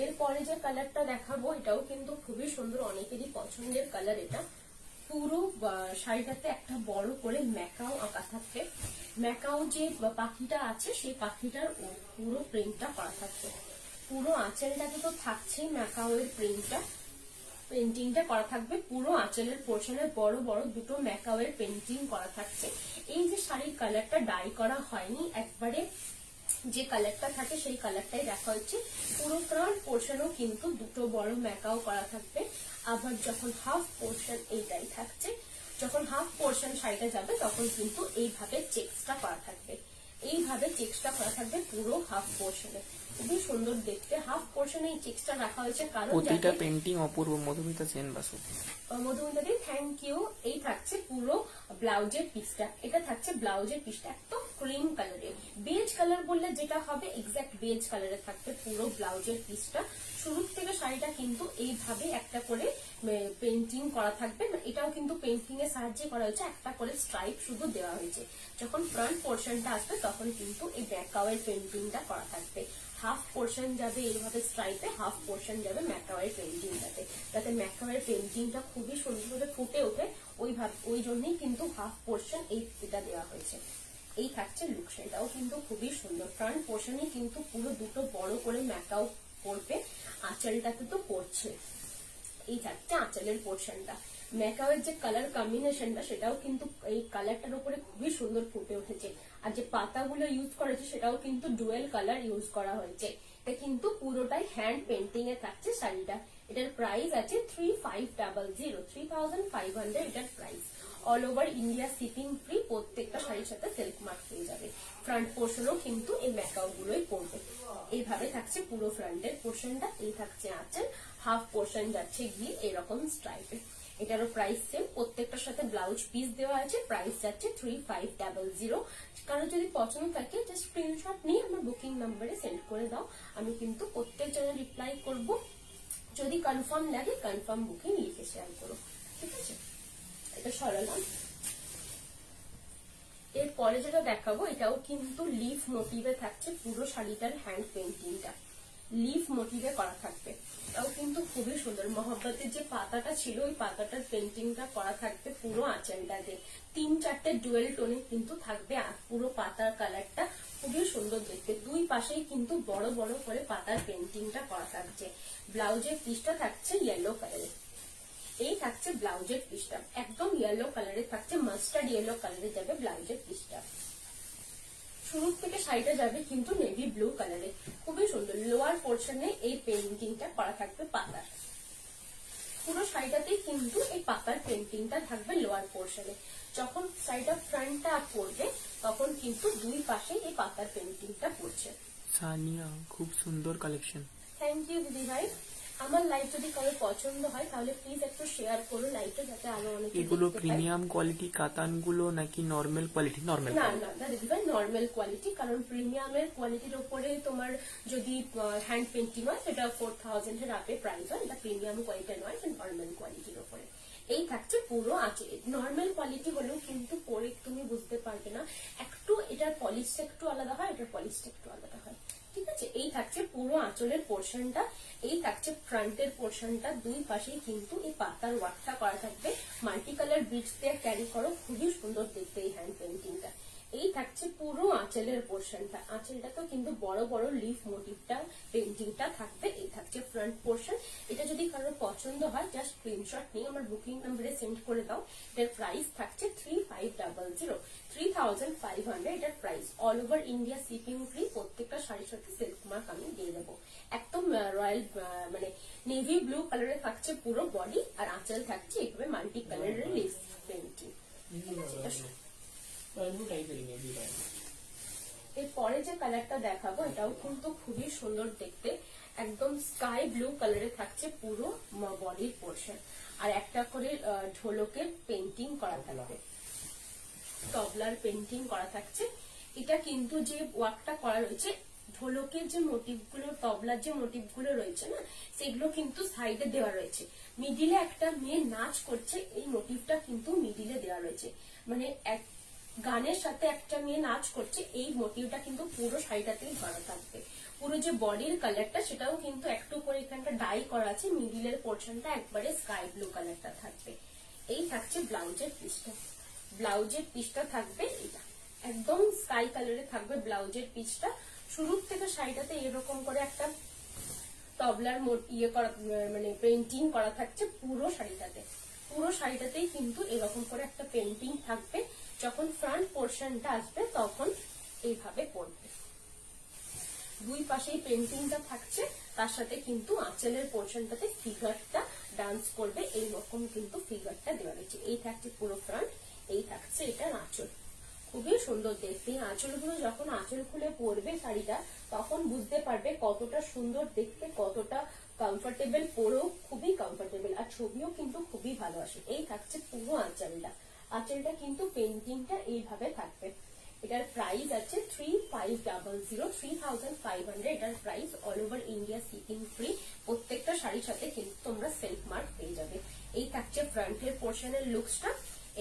এরপরে যে কালারটা দেখাবো এটাও কিন্তু খুবই সুন্দর, অনেকেরই পছন্দের কালার। এটা পুরো শাড়িটাতে একটা বড় করে ম্যাকাও আঁকা থাকবে, ম্যাকাও যে পাখিটা আছে সেই পাখিটার পুরো প্রিন্টটা করা থাকবে। পুরো আঁচলটাতে তো থাকছেই ম্যাকাওয়ের পেন্টিংটা করা থাকবে। পুরো আঁচলের পোর্শনে বড় বড় দুটো ম্যাকাওয়ের পেন্টিং করা থাকছে। এই যে শাড়ির কালারটা ডাই করা হয়নি, একবারে যে কালারটা থাকে সেই কালারটাই রাখা হচ্ছে। পুরো ফ্রন্ট পোর্শনও কিন্তু দুটো বড় ম্যাকাও করা থাকবে। আবার যখন হাফ পোর্শন এইটাই থাকছে, যখন হাফ পোর্শন শাড়িটা যাবে তখন কিন্তু এইভাবে চেক্সটা করা থাকবে। এইভাবে চেক্সটা করা থাকবে পুরো হাফ পোর্শনে, খুবই সুন্দর দেখতে। হাফ পোর্শনে এই চেক্সটা রাখা হয়েছে কারণ
প্রতিটা পেন্টিং অপূর্ব। মধুমিতা সেন বাসু,
মধুমিতা দি থ্যাংক ইউ। এই থাকছে পুরো ব্লাউজের পিসটা, এটা থাকছে ব্লাউজের পিসটা একদম ক্রিম কালারের, বেজ কালার বললে যেটা হবে এক্সাক্ট বেজ কালারে থাকবে পুরো ব্লাউজের পিসটা। শুরু থেকে শাড়িটা কিন্তু এইভাবে একটা করে পেন্টিং করা থাকবে, এটাও কিন্তু পেন্টিং এর সাহায্যে করা হয়েছে, একটা করে স্ট্রাইপ শুধু দেওয়া হয়েছে। যখন ফ্রন্ট পোর্শনটা আসবে তখন কিন্তু এই ম্যাকাওয়ের পেন্টিংটা করা থাকবে। হাফ পোর্শন যাবে এইভাবে স্ট্রাইপে, হাফ পোর্শন যাবে ম্যাকাওয়ের পেন্টিংটাতে, যাতে ম্যাকাওয়ের পেন্টিংটা খুবই সুন্দরভাবে ফুটে ওঠে। ওই জন্যই কিন্তু হাফ পোর্শন এইটা দেওয়া হয়েছে। এই থাকছে লুকস, এটাও কিন্তু খুবই সুন্দর। ফ্রন্ট পোর্শনে কিন্তু পুরো দুটো বড় করে ম্যাকাও করবে, আঁচলটাতে তো করছে। এই থাকছে আঁচলের পোর্শনটা। ম্যাকাওয়ের যে কালার কম্বিনেশনটা সেটাও কিন্তু এই কালারটার উপরে খুবই সুন্দর ফুটে উঠেছে। আর যে পাতাগুলো ইউজ করেছে সেটাও কিন্তু ডুয়েল কালার ইউজ করা হয়েছে। এটা কিন্তু পুরোটাই হ্যান্ড পেন্টিং এ থাকছে শাড়িটা। এটার প্রাইস আছে 3500 এটার price. All over India shipping free, প্রত্যেকটা শাড়ির সাথে সিল্ক মার্ক পেয়ে যাবে। ফ্রন্ট পোর্শনও কিন্তু এই ম্যাকাও গুলোই পড়বে। এইভাবে থাকছে পুরো ফ্রন্টের পোর্শনটা। এই থাকছে আঁচল, হাফ পোর্শন যাচ্ছে গিয়ে এরকম স্ট্রাইপে। এটারও প্রাইস সেম, প্রত্যেকটার সাথে ব্লাউজ পিস দেওয়া আছে। প্রাইস যাচ্ছে 3500। কারো যদি পছন্দ থাকে জাস্ট স্ক্রিনশট নিয়ে আমার বুকিং নাম্বারে সেন্ড করে দাও, আমি কিন্তু প্রত্যেক জনের রিপ্লাই করব। যদি কনফার্ম লাগে কনফার্ম বুকিং লিখে শেয়ার করো, ঠিক আছে? এটা সরালাম। এরপরে যেটা দেখাবো এটাও কিন্তু লিফ মোটিভে থাকছে পুরো শাড়িটার হ্যান্ড পেন্টিংটা, লিফ মোটিভে করা থাকবে। এটাও কিন্তু খুবই সুন্দর। মহব্বতের যে পাতাটা ছিল ওই পাতাটার পেন্টিংটা করা থাকবে পুরো আঁচলটাতে। 3-4টে ডুয়েল টোনে কিন্তু থাকবে পুরো পাতার কালারটা, খুবই সুন্দর দেখতে। দুই পাশেই কিন্তু বড় বড় করে পাতার পেন্টিংটা করা থাকছে। ব্লাউজের পিসটা থাকছে ইয়েলো কালারের। এই থাকছে ব্লাউজের পিসটা, একদম ইয়েলো কালারে থাকছে, মাস্টার্ড ইয়েলো কালারে যাবে ব্লাউজের পিসটা। শুরু থেকে শাড়িটা যাবে কিন্তু নেভি ব্লু কালারে, খুবই সুন্দর। লোয়ার পোর্শনে এই পেন্টিংটা করা থাকবে পাতার, পুরো শাড়িটাতেই কিন্তু এই পাতার পেন্টিংটা থাকবে লোয়ার পোর্শনে। যখন শাড়িটা ফ্রন্টটা আপ করবে তখন কিন্তু দুই পাশে এই পাতার পেন্টিংটা পড়ছে।
সানিয়া, খুব সুন্দর কালেকশন।
থ্যাংক ইউ দিদি ভাই। আমার লাইভ যদি কারোর পছন্দ হয় তাহলে প্লিজ একটু শেয়ার করো লাইভটা, যাতে আরো অনেকে
এগুলো
দেখতে পায়।
প্রিমিয়াম কোয়ালিটি কাতান গুলো নাকি নরমাল কোয়ালিটি? নরমাল
না না না দিদি ভাই, নর্মাল কোয়ালিটি। কারণ প্রিমিয়ামের কোয়ালিটির উপরে তোমার যদি হ্যান্ড পেন্টিং হয় সেটা 4000 এর আপে প্রাইস হয়। এটা প্রিমিয়াম কোয়ালিটি নয়, এটা নর্মাল কোয়ালিটির উপরে। এই থাকছে পুরো আছে। নর্মাল কোয়ালিটি হলেও কিন্তু পরে তুমি বুঝতে পারবে না, একটু এটার পলিশটা একটু আলাদা হয়, এটার পলিশটা একটু আলাদা হয়, ঠিক আছে? এই থাকছে পুরো আঁচলের পোর্শনটা। এই থাকছে ফ্রন্টের পোর্শনটা। দুই পাশেই কিন্তু এই পাতার ওয়ার্কটা করা থাকবে। মাল্টি কালার বিটস দিয়ে ক্যারি করো, খুবই সুন্দর দেখতে এই হ্যান্ড পেন্টিংটা। এই থাকছে পুরো আঁচলের পোর্শনটা। আঁচলটাতেও কিন্তু বড় বড় লিফ মোটিভটা পেন্টিংটা থাকবে। এই থাকছে ফ্রন্ট পোর্শন। এটা যদি কারোর পছন্দ হয় জাস্ট স্ক্রিনশট নিয়ে আমার বুকিং নাম্বারে সেন্ড করে দাও। এটার প্রাইস থাকছে 3500 এটার price. All over India shipping free, প্রত্যেকটা শাড়ির সাথে সিল্ক মার্ক আমি দিয়ে দেবো। একদম রয়্যাল মানে নেভি ব্লু কালারে থাকছে পুরো বডি, আর আঁচল থাকছে এইভাবে মাল্টি কালারের লিফ পেন্টিং। এরপরে যে কালারটা দেখাবো এটাও কিন্তু খুবই সুন্দর দেখতে, একদম স্কাই ব্লু কালারে থাকছে পুরো বডির পোর্শন। আর একটা করে ঢোলকের পেন্টিং করা থাকবে, তবলার পেন্টিং করা থাকছে। এটা কিন্তু যে ওয়ার্কটা করা রয়েছে, ঢোলকের যে মোটিভ গুলো, তবলার যে মোটিভ গুলো রয়েছে না, সেগুলো কিন্তু সাইডে দেওয়া রয়েছে। মিডিলে একটা মেয়ে নাচ করছে, এই মোটিভটা কিন্তু মিডিলে দেওয়া রয়েছে। মানে এক গানের সাথে একটা মেয়ে নাচ করছে, এই মোটিভটা কিন্তু পুরো শাড়িটাতেই ধরা থাকবে। পুরো যে বডির কালারটা সেটাও কিন্তু একটু করে এখানটা ডাই করা আছে। মিডিলের পোর্শনটা একবারে স্কাই ব্লু কালারটা থাকবে। এই থাকছে ব্লাউজের পিসটা। ব্লাউজের পিসটা থাকবে এটা একদম স্কাই কালারে থাকবে ব্লাউজের পিসটা। শুরু থেকে শাড়িটাতে এরকম করে একটা টবলার ইয়ে করা মানে পেন্টিং করা থাকছে পুরো শাড়িটাতে। পুরো শাড়িটাতেই কিন্তু এরকম করে একটা পেন্টিং থাকবে। যখন ফ্রন্ট পোর্শনটা আসবে তখন এইভাবে পড়বে। দুই পাশেই পেন্টিংটা থাকছে, তার সাথে কিন্তু আঁচলের পোর্শনটাতে ফিগারটা ডান্স করবে, এইরকম কিন্তু ফিগারটা দেওয়া রয়েছে। এই থাকছে পুরো ফ্রন্ট, এই থাকছে এটার আঁচল। খুবই সুন্দর দেখতে। আঁচলগুলো যখন আঁচল খুলে পরবে শাড়িটা, তখন বুঝতে পারবে কতটা সুন্দর দেখতে, কতটা কমফোর্টেবল, পরেও খুবই কমফোর্টেবল, আর ছবিও কিন্তু খুবই ভালো আসে। এই থাকছে পুরো আঁচলটা। আঁচলটা কিন্তু পেন্টিংটা এইভাবে থাকবে। এটার প্রাইস আছে 3500, এটার price. All over India shipping free. প্রত্যেকটা শাড়ির সাথে কিন্তু তোমরা সেলফ মার্ক পেয়ে যাবে। এই থাকছে ফ্রন্টের পোর্শনের লুকসটা,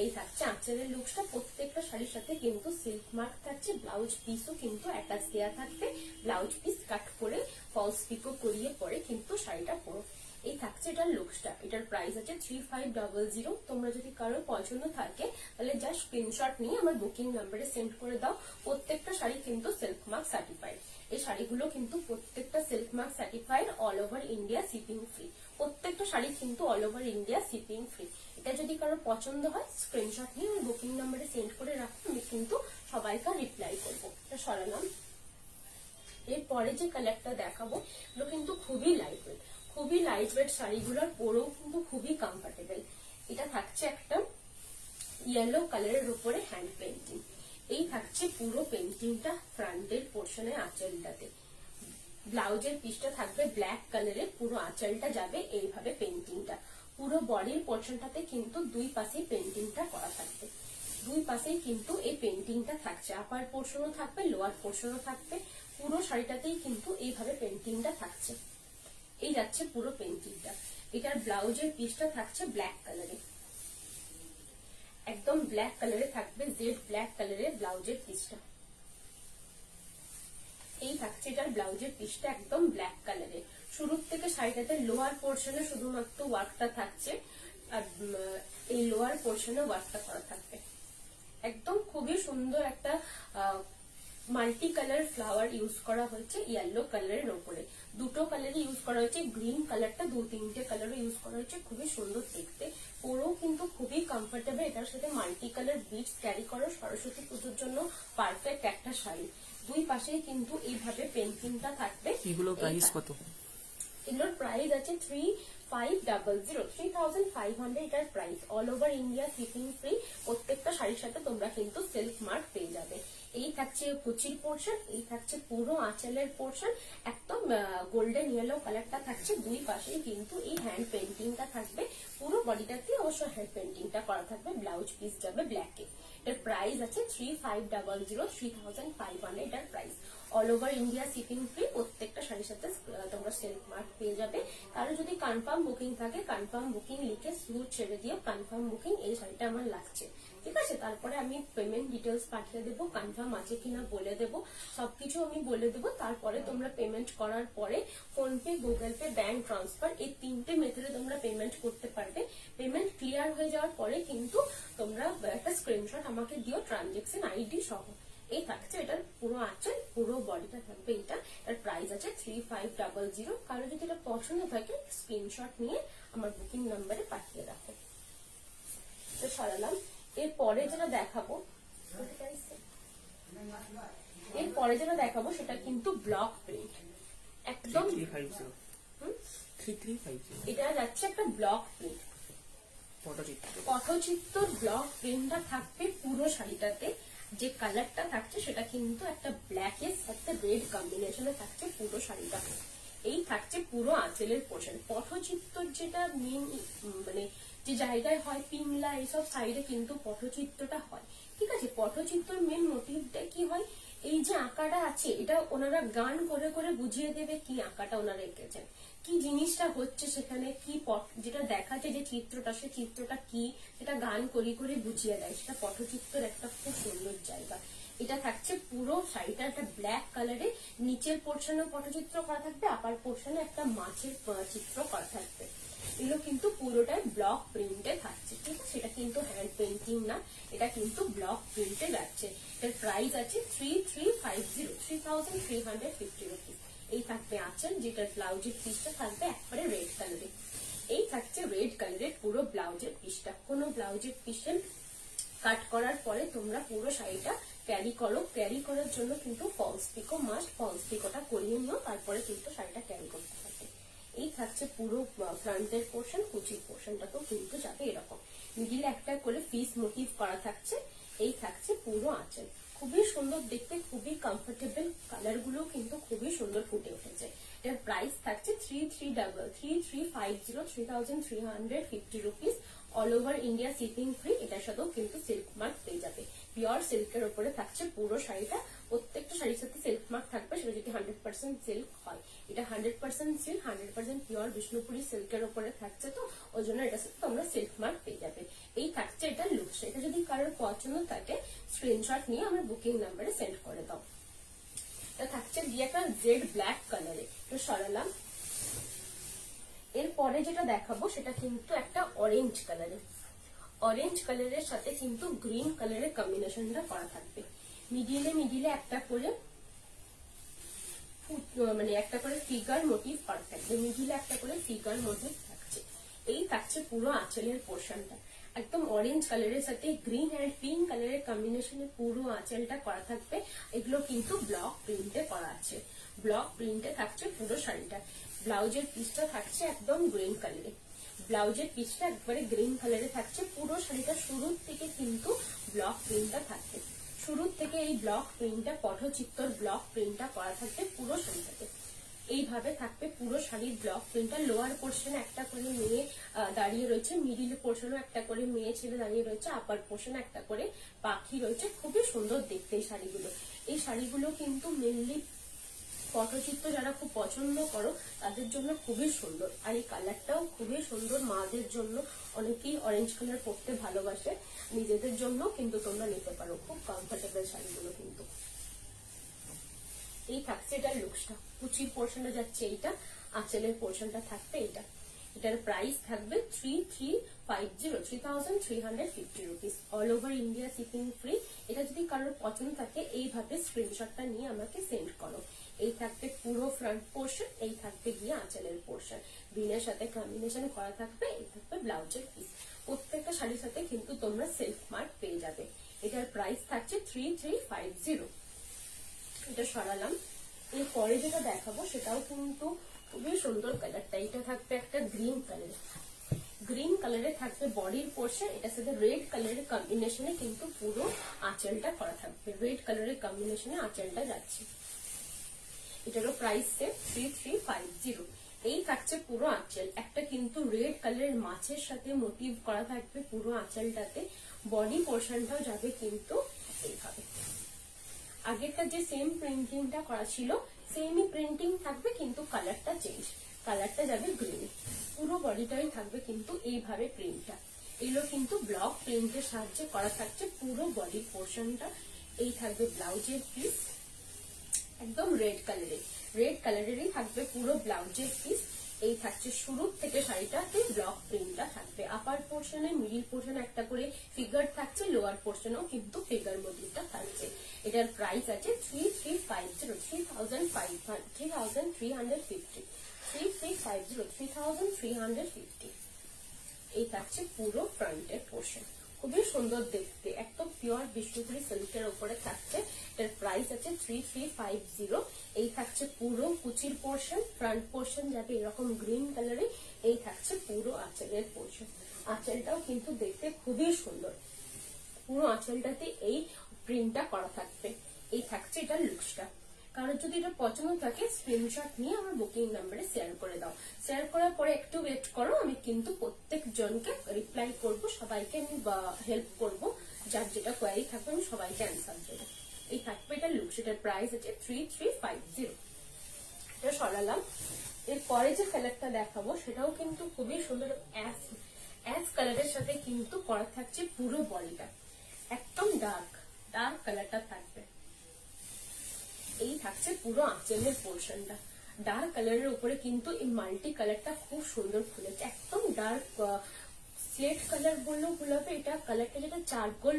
এই থাকছে আঁচলের লুকসটা। প্রত্যেকটা শাড়ির সাথে কিন্তু সিল্ক মার্ক থাকছে। ব্লাউজ পিসও কিন্তু অ্যাটাচ দেওয়া থাকবে। ব্লাউজ পিস কাট করে ফলস পিকো করিয়ে পরে কিন্তু শাড়িটা পুরো। এই থাকছে এটার লুকসটা। এটার প্রাইস আছে 3500। তোমরা যদি কারোর পছন্দ থাকে তাহলে জাস্ট স্ক্রিনশট নিয়ে আমার বুকিং নাম্বারে সেন্ড করে দাও। প্রত্যেকটা শাড়ি কিন্তু সিল্ক মার্ক সার্টিফাইড। এই শাড়িগুলো কিন্তু প্রত্যেকটা silk mark certified, all over India shipping free. প্রত্যেকটা শাড়ি কিন্তু all over India shipping free. এটা যদি কারোর পছন্দ হয় স্ক্রিনশট নিয়ে আমার বুকিং নাম্বারে সেন্ড করে রাখো, আমি কিন্তু সবাইকে রিপ্লাই করবো। এটা সরালাম। এরপরে যে কালারটা দেখাবো এগুলো কিন্তু খুবই লাইট ওয়েট। খুবই লাইট ওয়েট শাড়িগুলোর পরেও কিন্তু খুবই কমফোর্টেবল। এটা থাকছে একটা ইয়েলো কালারের উপরে হ্যান্ড পেন্টিং। এই থাকছে পুরো পেন্টিংটা ফ্রন্টের পোর্শনে আঁচলটাতে। ব্লাউজের পিসটা থাকবে ব্ল্যাক কালারের, পুরো আঁচলটা যাবে এইভাবে পেন্টিংটা। পুরো বডির পোর্শনটাতে কিন্তু দুই পাশে পেন্টিংটা করা থাকবে। দুই পাশেই কিন্তু এই পেন্টিংটা থাকছে। আপার পোর্শনও থাকবে, লোয়ার পোর্শনও থাকবে। পুরো শাড়িটাতেই কিন্তু এইভাবে পেন্টিংটা থাকছে। এই যাচ্ছে পুরো পেন্টিংটা। এটার ব্লাউজের পিসটা থাকছে ব্ল্যাক কালারে, একদম ব্ল্যাক কালারে থাকবে, জেড ব্ল্যাক কালারের ব্লাউজের পিসটা। এই থাকছে এটার ব্লাউজের পিসটা একদম ব্ল্যাক কালারে। শুরুর থেকে শাড়িটাতে লোয়ার পোর্শনে শুধুমাত্র ওয়ার্কটা থাকছে, আর এই লোয়ার পোর্শনে ওয়ার্কটা করা থাকবে। একদম খুবই সুন্দর একটা মাল্টি কালার ফ্লাওয়ার ইউজ করা হয়েছে ইয়েলো কালারের উপরে। দুটো কালারই ইউজ করা হয়েছে, গ্রিন কালারটা 2-3টে কালারও ইউজ করা হয়েছে। খুবই সুন্দর দেখতে, পরেও কিন্তু খুবই কমফোর্টেবল। এটার সাথে মাল্টি কালার বিডস ক্যারি করো, সরস্বতী পুজোর জন্য পারফেক্ট একটা শাড়ি। দুই পাশেই কিন্তু এইভাবে পেন্টিংটা থাকবে।
এগুলো প্রাইস কত?
এগুলোর প্রাইস আছে 3500, এটার price. All over India shipping free. প্রত্যেকটা শাড়ির সাথে তোমরা কিন্তু সেলফ মার্ক পেয়ে যাবে। এই থাকছে কুচির পোর্শন, এই থাকছে পুরো আঁচলের পোর্শন। একদম গোল্ডেন ইয়েলো কালারটা থাকছে। দুই পাশেই কিন্তু এই হ্যান্ড পেন্টিংটা থাকবে। পুরো বডিটাতে অবশ্য হ্যান্ড পেন্টিংটা করা থাকবে। ব্লাউজ পিস যাবে ব্ল্যাকে। এর প্রাইস আছে 3500, এটার price. All over India shipping free. প্রত্যেকটা শাড়ির সাথে তোমরা সেলফ মার্ক পেয়ে যাবে। কারো যদি কনফার্ম বুকিং থাকে, কনফার্ম বুকিং লিখে শুরু ছেড়ে দিও, কনফার্ম বুকিং, এই শাড়িটা আমার লাগছে, ঠিক আছে? তারপরে আমি পেমেন্ট ডিটেলস পাঠিয়ে দেবো, কনফার্ম আছে কিনা বলে দেবো, সবকিছু আমি বলে দেবো। তারপরে তোমরা পেমেন্ট করার পরে PhonePe, Google pay, bank transfer, এই 3টে মেথডে তোমরা পেমেন্ট করতে পারবে। পেমেন্ট ক্লিয়ার হয়ে যাওয়ার পরে কিন্তু তোমরা একটা স্ক্রিনশট আমাকে দিও ট্রানজেকশন আইডি সহ। এই থাকছে এটার পুরো আঁচল, পুরো বডিটা থাকবে এটা। এর প্রাইস আছে 3500। কারো যদি এটা পছন্দ থাকে স্ক্রিনশট নিয়ে আমার বুকিং নাম্বারে পাঠিয়ে রাখো। তো সরালাম। এরপরে যেটা দেখাবো সেটা কিন্তু ব্লক প্রিন্ট, একদম
3350।
এটা যাচ্ছে একটা ব্লক প্রিন্ট, পটচিত্র ব্লক প্রিন্টটা থাকবে পুরো শাড়িটাতে। যে কালারটা থাকছে সেটা কিন্তু একটা ব্ল্যাক এর সাথে রেড কম্বিনেশনে থাকছে পুরো শাড়িটা। এই থাকছে পুরো আঁচলের পোর্শন। পটচিত্র যেটা মেন মানে যে জায়গায় হয়, পিংলা এইসব সাইডে কিন্তু পটচিত্রটা হয়, ঠিক আছে? পটচিত্রর মেন মোটিভটা কি হয়, এই যে আঁকাটা আছে এটা ওনারা গান করে করে বুঝিয়ে দেবে কি আঁকাটা ওনারা এঁকেছেন, কি জিনিসটা হচ্ছে সেখানে, কি যেটা দেখাচ্ছে যে চিত্রটা, সে চিত্রটা কি সেটা গান করে করে বুঝিয়ে দেয়। সেটা পটচিত্রের একটা খুব সুন্দর জায়গা। এটা থাকছে পুরো শাড়িটা একটা ব্ল্যাক কালারে, নিচের পোর্শনে পটচিত্র করা থাকবে, আপার পোর্শনে একটা মাছের চিত্র করা থাকবে। এগুলো কিন্তু পুরোটাই ব্লক প্রিন্টে থাকছে, ঠিক আছে? এটা কিন্তু হ্যান্ড পেন্টিং না, এটা কিন্তু ব্লক প্রিন্টে যাচ্ছে। এর প্রাইস আছে 3350, 3350 রুপিস। এই থাকবে আঁচল, যেটার ব্লাউজের পিসটা থাকবে একবারে রেড কালারে। এই থাকছে রেড কালারের পুরো ব্লাউজের পিসটা। কোনো ব্লাউজের পিসে কাট করার পরে তোমরা পুরো শাড়িটা ক্যারি করো। ক্যারি করার জন্য কিন্তু ফলস পিকো মাস্ট, ফলস পিকোটা করিয়ে নিও, তারপরে কিন্তু শাড়িটা ক্যারি করতে হবে। এই থাকছে পুরো ফ্রন্টের পোর্শন, কুচির পোর্শনটা তো কিন্তু যাবে এরকম, মিডিলে একটা করে পিস মোটিভ করা থাকছে। এই থাকছে পুরো আঁচল, খুবই সুন্দর দেখতে, খুবই কমফোর্টেবল, কালার গুলো কিন্তু খুবই সুন্দর ফুটে উঠেছে। এর প্রাইস থাকছে 3350 rupees, all over India shipping free. এটার সাথেও কিন্তু সিল্ক মার্ক পেয়ে যাবে, পিওর সিল্কের উপরে থাকছে পুরো শাড়িটা। প্রত্যেকটা শাড়ির সাথে সিল্ক মার্ক থাকবে, সেটা যদি 100% সিল্ক হয়। এটা 100% সিল্ক, 100% পিওর বিষ্ণুপুরি সিল্কের উপরে থাকছে, তো ওই জন্য এটার সাথে তোমরা সিল্ক মার্ক পেয়ে যাবে। এই থাকছে এটা লুকস। এটা যদি কারোর পছন্দ থাকে স্ক্রিনশট নিয়ে আমার বুকিং নাম্বারে সেন্ড করে দাও। এটা থাকছে দিয়ে একটা জেড ব্ল্যাক কালারে, এটা সরালাম। এরপরে যেটা দেখাবো সেটা কিন্তু একটা অরেঞ্জ কালারে, অরেঞ্জ কালারের সাথে কিন্তু গ্রিন কালারের কম্বিনেশনটা করা থাকবে। মিডিলে একটা করে মানে একটা করে ফিগার মোটিভ করা থাকবে, মিডিলে একটা করে ফিগার মোটিভ থাকছে। এই থাকছে পুরো আঁচলের পোর্শনটা, একদম অরেঞ্জ কালারের সাথে গ্রিন এন্ড পিঙ্ক কালারের কম্বিনেশনে পুরো আঁচলটা করা থাকবে। এগুলো কিন্তু ব্লক প্রিন্টে করা আছে, ব্লক প্রিন্টে থাকছে পুরো শাড়িটা। ব্লাউজের পিসটা থাকছে একদম গ্রিন কালারে, ব্লাউজের পিসটা একবারে গ্রিন কালারে থাকছে। পুরো শাড়িটা শুরুর থেকে কিন্তু ব্লক প্রিন্টটা থাকবে, শুরুর থেকে এই ব্লক প্রিন্টটা, পটচিত্তর ব্লক প্রিন্টটা করা থাকবে পুরো শাড়িটাতে। এইভাবে থাকবে পুরো শাড়ির ব্লক প্রিন্টটা। লোয়ার পোর্শনে একটা করে মেয়ে দাঁড়িয়ে রয়েছে, মিডিল পোর্শনে একটা করে মেয়ে ছেলে দাঁড়িয়ে রয়েছে, আপার পোর্শনে একটা করে পাখি রয়েছে। খুবই সুন্দর দেখতে এই শাড়িগুলো। এই শাড়িগুলো কিন্তু মেনলি পটচিত্র যারা খুব পছন্দ করো তাদের জন্য খুবই সুন্দর, আর এই কালারটাও খুবই সুন্দর। মাদের জন্য, অনেকেই অরেঞ্জ কালার পরতে ভালোবাসে, নিজেদের জন্য কিন্তু তোমরা নিতে পারো, খুব কমফোর্টেবল শাড়িগুলো কিন্তু। এই থাকছে এটার লুকসটা, কুচির পোর্শনটা যাচ্ছে এইটা, আঁচলের পোর্শনটা থাকবে এটা। এটার প্রাইস থাকবে 3350 rupees, all over India shipping free. এটা যদি কারোর পছন্দ থাকে এইভাবে স্ক্রিনশটটা নিয়ে আমাকে সেন্ড করো। এই থাকবে পুরো ফ্রন্ট পোর্শন, এই থাকবে গিয়ে আঁচলের পোর্শন, গ্রিনের সাথে কম্বিনেশন করা থাকবে। এই থাকবে ব্লাউজের পিস। প্রত্যেকটা শাড়ির সাথে কিন্তু তোমরা সেলফ মার্ক পেয়ে যাবে। এটার প্রাইস থাকছে 3350। এটা সরালাম। এরপরে যেটা দেখাবো সেটাও কিন্তু খুবই সুন্দর কালারটা। এটা থাকবে একটা গ্রিন কালার, গ্রিন কালারে থাকবে বডির পোর্শন, এটার সাথে রেড কালারের কম্বিনেশনে কিন্তু পুরো আঁচলটা করা থাকবে, রেড কালারের কম্বিনেশনে আঁচলটা যাচ্ছে। এটারও প্রাইস সেম 3350। এই থাকছে পুরো আঁচল, একটা কিন্তু রেড কালারের মাছের সাথে মোটিভ করা থাকবে পুরো আঁচলটাতে। বডি পোর্শনটাও যাবে কিন্তু এইভাবে, আগেরটা যে সেম প্রিন্টিংটা করা ছিল সেমই প্রিন্টিং থাকবে, কিন্তু কালারটা চেঞ্জ, কালারটা যাবে গ্রিন। পুরো বডিটাই থাকবে কিন্তু এইভাবে প্রিন্টটা। এগুলো কিন্তু ব্লক প্রিন্টের সাহায্যে করা থাকছে পুরো বডি পোর্শনটা। এই থাকবে ব্লাউজের পিস, একদম রেড কালারের, রেড কালারেরই থাকবে পুরো ব্লাউজের পিস। এই থাকছে শুরুর থেকে শাড়িটাতে ব্লক প্রিন্টটা থাকবে। আপার পোর্শনে, মিডিল পোর্শনে একটা করে ফিগার থাকছে, লোয়ার পোর্শনেও কিন্তু ফিগার মোটিভটা থাকছে। এটার প্রাইস আছে 3350। এই থাকছে পুরো ফ্রন্টের পোর্শন, খুবই সুন্দর দেখতে, একদম পিওর বিষ্ণুপুরি সিল্কের উপরে থাকছে। এর প্রাইস আছে 3350। এই থাকছে পুরো কুচির পোর্শন, ফ্রন্ট পোর্শন যাবে এরকম গ্রিন কালারে। এই থাকছে পুরো আঁচলের পোর্শন, আঁচলটাও কিন্তু দেখতে খুবই সুন্দর, পুরো আঁচলটাতে এই প্রিন্টটা করা থাকবে। এই থাকছে এটা লুকসটা। কারোর যদি এটা পছন্দ থাকে স্ক্রিনশট নিয়ে আমার বুকিং নাম্বারে শেয়ার করে দাও। শেয়ার করার পরে একটু ওয়েট করো, আমি কিন্তু প্রত্যেক জনকে রিপ্লাই করব, সবাইকে আমি হেল্প করব, যার যেটা কোয়ারি থাকবে আমি সবাইকে অ্যান্সার দেবো। এই থাকবে এটা লুকস, এটার প্রাইস আছে 3350। এটা সরালাম। এরপরে যে কালারটা দেখাবো সেটাও কিন্তু খুবই সুন্দর, অ্যাশ কালারের সাথে কিন্তু করা থাকছে পুরো বডিটা, একদম ডার্ক কালারটা থাকবে। এই থাকছে পুরো আঁচলের পোর্শনটা, ডার্ক কালারের উপরে কিন্তু এই মাল্টি কালারটা খুব সুন্দর ফুলেছে, একদম ডার্ক স্লেট কালার বললেও ভুল হবে। এটা কালারটা যেটা চারকোল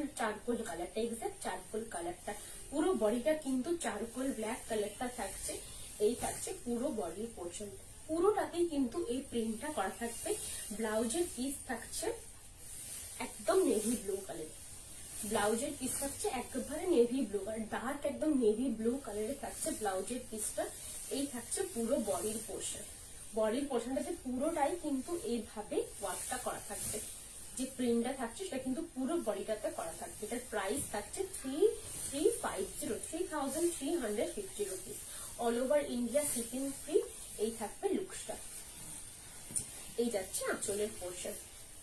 কালারটা, এক্সাক্ট চারকোল কালারটা। পুরো বডিটা কিন্তু চারকোল ব্ল্যাক কালারটা থাকছে। এই থাকছে পুরো বডির পোর্শন, পুরোটাতেই কিন্তু এই প্রিন্টটা করা থাকবে। ব্লাউজের পিস থাকছে একদম নেভি ব্লু কালার, ব্লাউজের পিস থাকছে একেবারে নেভি ব্লু কালার, ডার্ক একদম নেভি ব্লু কালারে থাকছে ব্লাউজের পিসটা। এই থাকছে পুরো বডির পোর্শন, বডির পোর্শনটাতে পুরোটাই কিন্তু এইভাবে ওয়ার্কটা করা থাকবে। যে প্রিন্টটা থাকছে সেটা কিন্তু পুরো বডিটাতে করা থাকবে। এটার প্রাইস থাকছে 3350 rupees, all over India shipping free. এই থাকবে লুকসটা। এই যাচ্ছে আঁচলের পোর্শন,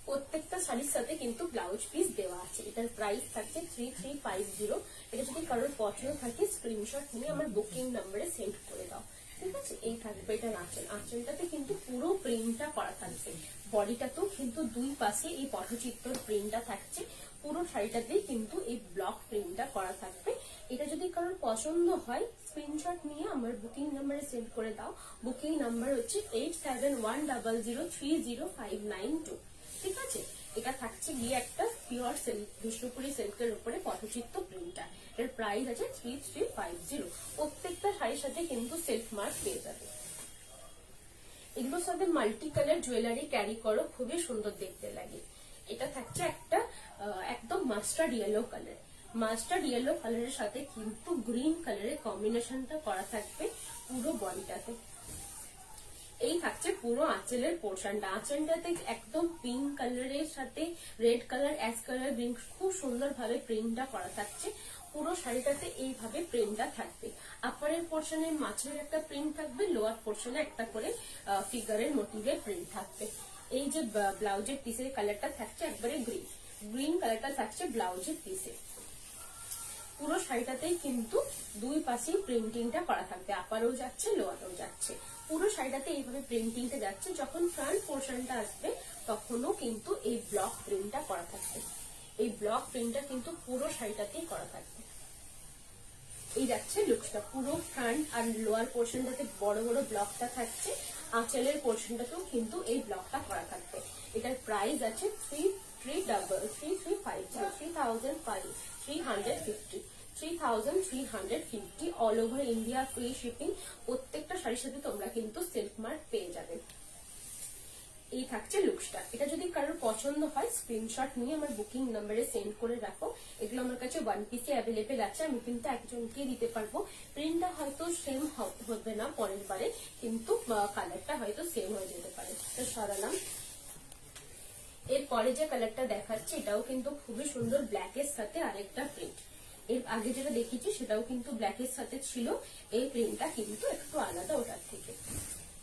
প্রত্যেকটা শাড়ির সাথে কিন্তু ব্লাউজ পিস দেওয়া আছে। এটার প্রাইস থাকছে 3350। এটা যদি কারোর পছন্দ থাকে স্ক্রিনশট নিয়ে আমার বুকিং নাম্বারে সেন্ড করে দাও, ঠিক আছে। এই থাকবে এটার আঁচল, আঁচলটাতে কিন্তু পুরো প্রিন্টটা করা থাকবে। বডিটাতেও কিন্তু দুই পাশে এই পটচিত্র প্রিন্টটা থাকছে, পুরো শাড়িটাতেই কিন্তু এই ব্লক প্রিন্টটা করা থাকবে। এটা যদি কারোর পছন্দ হয় স্ক্রিনশট নিয়ে আমার বুকিং নাম্বারে সেন্ড করে দাও। বুকিং নাম্বার হচ্ছে 8710030592, ঠিক আছে। এটা থাকছে গিয়ে একটা পিওর সিল্ক, বিষ্ণুপুরি সিল্কের উপরে পটচিত্র প্রিন্টটা। এর প্রাইস আছে 3350। প্রত্যেকটা শাড়ির সাথে কিন্তু সিল্ক মার্ক পেয়ে যাবে। এগুলোর সাথে মাল্টি কালার জুয়েলারি ক্যারি করো, খুবই সুন্দর দেখতে লাগে। এটা থাকছে একটা একদম mustard yellow colour, mustard yellow কালারের সাথে কিন্তু গ্রিন কালারের কম্বিনেশনটা করা থাকবে পুরো বডিটাতে। এই থাকছে পুরো আঁচলের পোর্শনটা, আঁচলটাতে একদম পিঙ্ক কালারের সাথে red colour, ash colour, green, খুব সুন্দর ভাবে প্রিন্টটা করা থাকছে। পুরো শাড়িটাতে এইভাবে প্রিন্টটা থাকবে। আপারের পোর্শনে মাছের একটা প্রিন্ট থাকবে, লোয়ার পোর্শনে একটা করে ফিগারের মোটিভের প্রিন্ট থাকবে। এই যে ব্লাউজের পিসের কালারটা থাকছে একবারে গ্রিন, গ্রিন কালারটা থাকছে ব্লাউজের পিসে। পুরো শাড়িটাতেই কিন্তু দুই পাশেই প্রিন্টিংটা করা থাকবে, আপারও যাচ্ছে লোয়ারও যাচ্ছে। পুরো শাড়িটাতে এইভাবে প্রিন্টিংটা যাচ্ছে। যখন ফ্রন্ট পোর্শনটা আসবে তখনও কিন্তু এই ব্লক প্রিন্টটা করা থাকবে। এই ব্লক প্রিন্টটা কিন্তু পুরো শাড়িটাতেই করা থাকবে। এই যাচ্ছে লুকসটা, পুরো ফ্রন্ট আর লোয়ার পোর্শনটাতে বড় বড় ব্লকটা থাকছে, আঁচলের পোর্শনটাতেও কিন্তু এই ব্লকটা করা থাকবে। এটার প্রাইস আছে 3350 all over India free shipping. প্রত্যেকটা শাড়ির সাথে তোমরা কিন্তু সিল্ক মার্ক পেয়ে যাবে। এই থাকছে লুকসটা। এটা যদি কারোর পছন্দ হয় স্ক্রিনশট নিয়ে আমার বুকিং নাম্বারে সেন্ড করে রাখো। এগুলো আমার কাছে ওয়ান পিসে অ্যাভেলেবেল আছে, আমি কিন্তু একজনকে দিতে পারবো। প্রিন্টটা হয়তো সেম হবে না পরের বারে, কিন্তু কালারটা হয়তো সেম হয়ে যেতে পারে। তো সরালাম। এরপরে যে কালারটা দেখাচ্ছে এটাও কিন্তু খুবই সুন্দর, ব্ল্যাকের সাথে আরেকটা প্রিন্ট। এর আগে যেটা দেখিয়েছি সেটাও কিন্তু ব্ল্যাকের সাথে ছিল, এই প্রিন্টটা কিন্তু একটু আলাদা ওটার থেকে।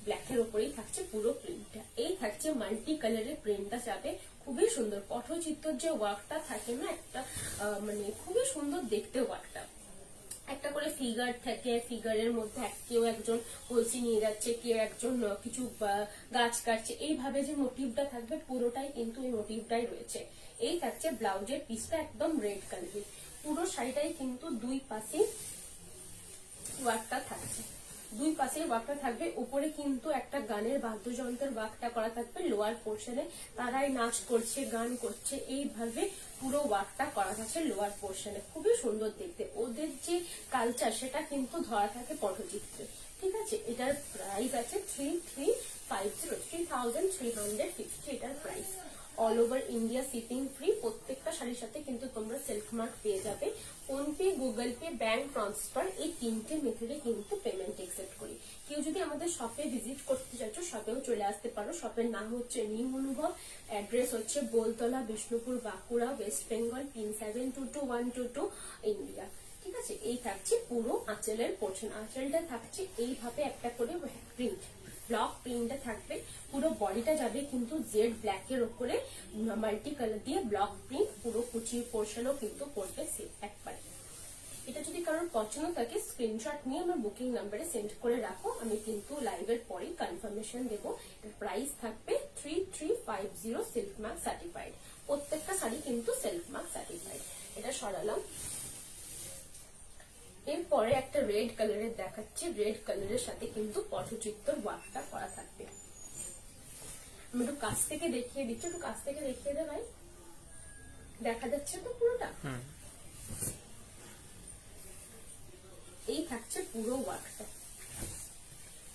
ব্ল্যাকের উপরেই থাকছে পুরো প্রিন্টটা। এই থাকছে মাল্টি কালারের প্রিন্টটা যাবে, খুবই সুন্দর পটচিত্রের যে ওয়ার্কটা থাকে না একটা, মানে খুবই সুন্দর দেখতে ওয়ার্কটা। একটা করে ফিগার থাকে, ফিগারের মধ্যে কেউ একজন কলসি নিয়ে যাচ্ছে, কেউ একজন কিছু গাছ কাটছে, এইভাবে যে মোটিভটা থাকবে পুরোটাই কিন্তু এই মোটিভটাই রয়েছে। এই থাকছে ব্লাউজের পিসটা একদম রেড কালারের। পুরো শাড়িটাই কিন্তু দুই পাশে ওয়ার্কটা থাকছে, দুই পাশে ওয়ার্কটা থাকবে। উপরে কিন্তু একটা গানের বাদ্যযন্ত্রের ওয়ার্কটা করা থাকবে, লোয়ার পোর্শনে তারাই নাচ করছে, গান করছে, এইভাবে পুরো ওয়ার্কটা করা থাকছে লোয়ার পোর্শনে। খুবই সুন্দর দেখতে, ওদের যে কালচার সেটা কিন্তু ধরা থাকে পটচিত্রে, ঠিক আছে। এটার প্রাইস আছে 3350 এটার price. All over India shipping free. প্রত্যেকটা শাড়ির সাথে কিন্তু তোমরা সিল্ক মার্ক পেয়ে যাবে। PhonePe, Google pay, bank transfer, এই তিনটে মেথডে কিন্তু পেমেন্ট একসেপ্ট করি। কেউ যদি আমাদের শপে ভিজিট করতে চাইছো শপেও চলে আসতে পারো। শপের নাম হচ্ছে নিউ অনুভব, অ্যাড্রেস হচ্ছে Boltala, Bishnupur, Bankura, West Bengal, pin 722122 India, ঠিক আছে। এই থাকছে পুরো আঁচলের পোর্শন, আঁচলটা থাকছে এইভাবে একটা করে প্রিন্ট, ব্লক প্রিন্টটা থাকবে। পুরো বডিটা যাবে কিন্তু জেড ব্ল্যাক এর উপরে মাল্টি কালার দিয়ে ব্লক প্রিন্ট, পুরো কুচির পোর্শনও কিন্তু করবে সেম একবার। এটা যদি কারোর পছন্দ থাকে স্ক্রিনশট নিয়ে আমার বুকিং নাম্বারে সেন্ড করে রাখো, আমি কিন্তু লাইভের পরেই কনফার্মেশন দেবো। এর প্রাইস থাকবে 3350 সিল্ক মার্ক সার্টিফাইড। প্রত্যেকটা শাড়ি কিন্তু সিল্ক মার্ক সার্টিফাইড। এটা সরালাম। এরপরে একটা রেড কালারের দেখাচ্ছি, রেড কালারের সাথে কিন্তু পটচিত্র ওয়ার্কটা করা থাকবে। আমি একটু কাছ থেকে দেখিয়ে দিচ্ছি, একটু কাছ থেকে দেখিয়ে দে ভাই, দেখা যাচ্ছে তো পুরোটা। এই থাকছে পুরো ওয়ার্কটা,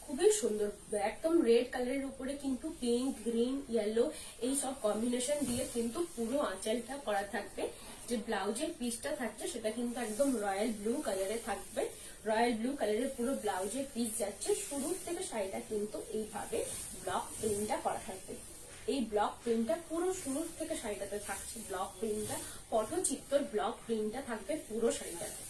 খুবই সুন্দর, একদম রেড কালারের উপরে কিন্তু পিঙ্ক, গ্রিন, ইয়েলো এই সব কম্বিনেশন দিয়ে কিন্তু পুরো আঁচলটা করা থাকবে। যে ব্লাউজের পিসটা থাকছে সেটা কিন্তু একদম রয়্যাল ব্লু কালারে থাকবে। রয়্যাল ব্লু কালারের পুরো ব্লাউজের পিস যাচ্ছে। শুরু থেকে শাড়িটা কিন্তু এইভাবে ব্লক প্রিন্টটা করা থাকবে। এই ব্লক প্রিন্টটা পুরো শুরু থেকে শাড়িটাতে থাকছে। ব্লক প্রিন্টটা পটচিত্তর ব্লক প্রিন্টটা থাকবে পুরো শাড়িটাতে।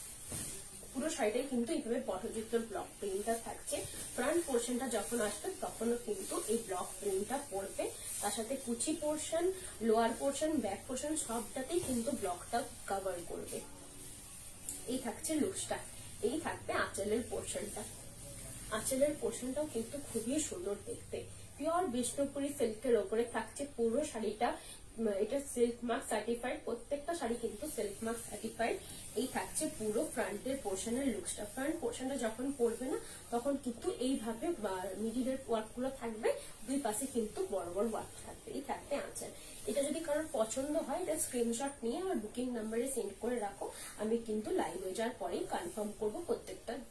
পুরো শাড়িটাই কিন্তু এইভাবে পটচিত্তর ব্লক প্রিন্টটা থাকছে। ফ্রন্ট পোর্শনটা যখন আসবে তখনও কিন্তু এই ব্লক প্রিন্টটা পড়বে। তার সাথে কুচি portion, lower portion, back portion সবটাতেই কিন্তু ব্লকটা কভার করবে। এই থাকছে লুকসটা। এই থাকবে আঁচলের পোর্শনটা। আঁচলের পোর্শনটাও কিন্তু খুবই সুন্দর দেখতে। পিওর বিষ্ণুপুরি সিল্কের ওপরে থাকছে পুরো শাড়িটা। এটা সিল্ক মার্ক সার্টিফাইড, প্রত্যেকটা শাড়ি কিন্তু সিল্ক মার্ক সার্টিফাইড। এই থাকছে পুরো ফ্রন্টের পোর্শনের লুকসটা। ফ্রন্ট পোর্শনটা যখন পড়বে না তখন কিন্তু এইভাবে মিডিলের ওয়ার্ক গুলো থাকবে, দুই পাশে কিন্তু বড় বড় ওয়ার্ক থাকবে। এই থাকবে আঁচল। এটা যদি কারোর পছন্দ হয় এটা স্ক্রিনশট নিয়ে আমার বুকিং নাম্বারে সেন্ড করে রাখো। আমি কিন্তু লাইভ হয়ে যাওয়ার পরেই কনফার্ম করবো,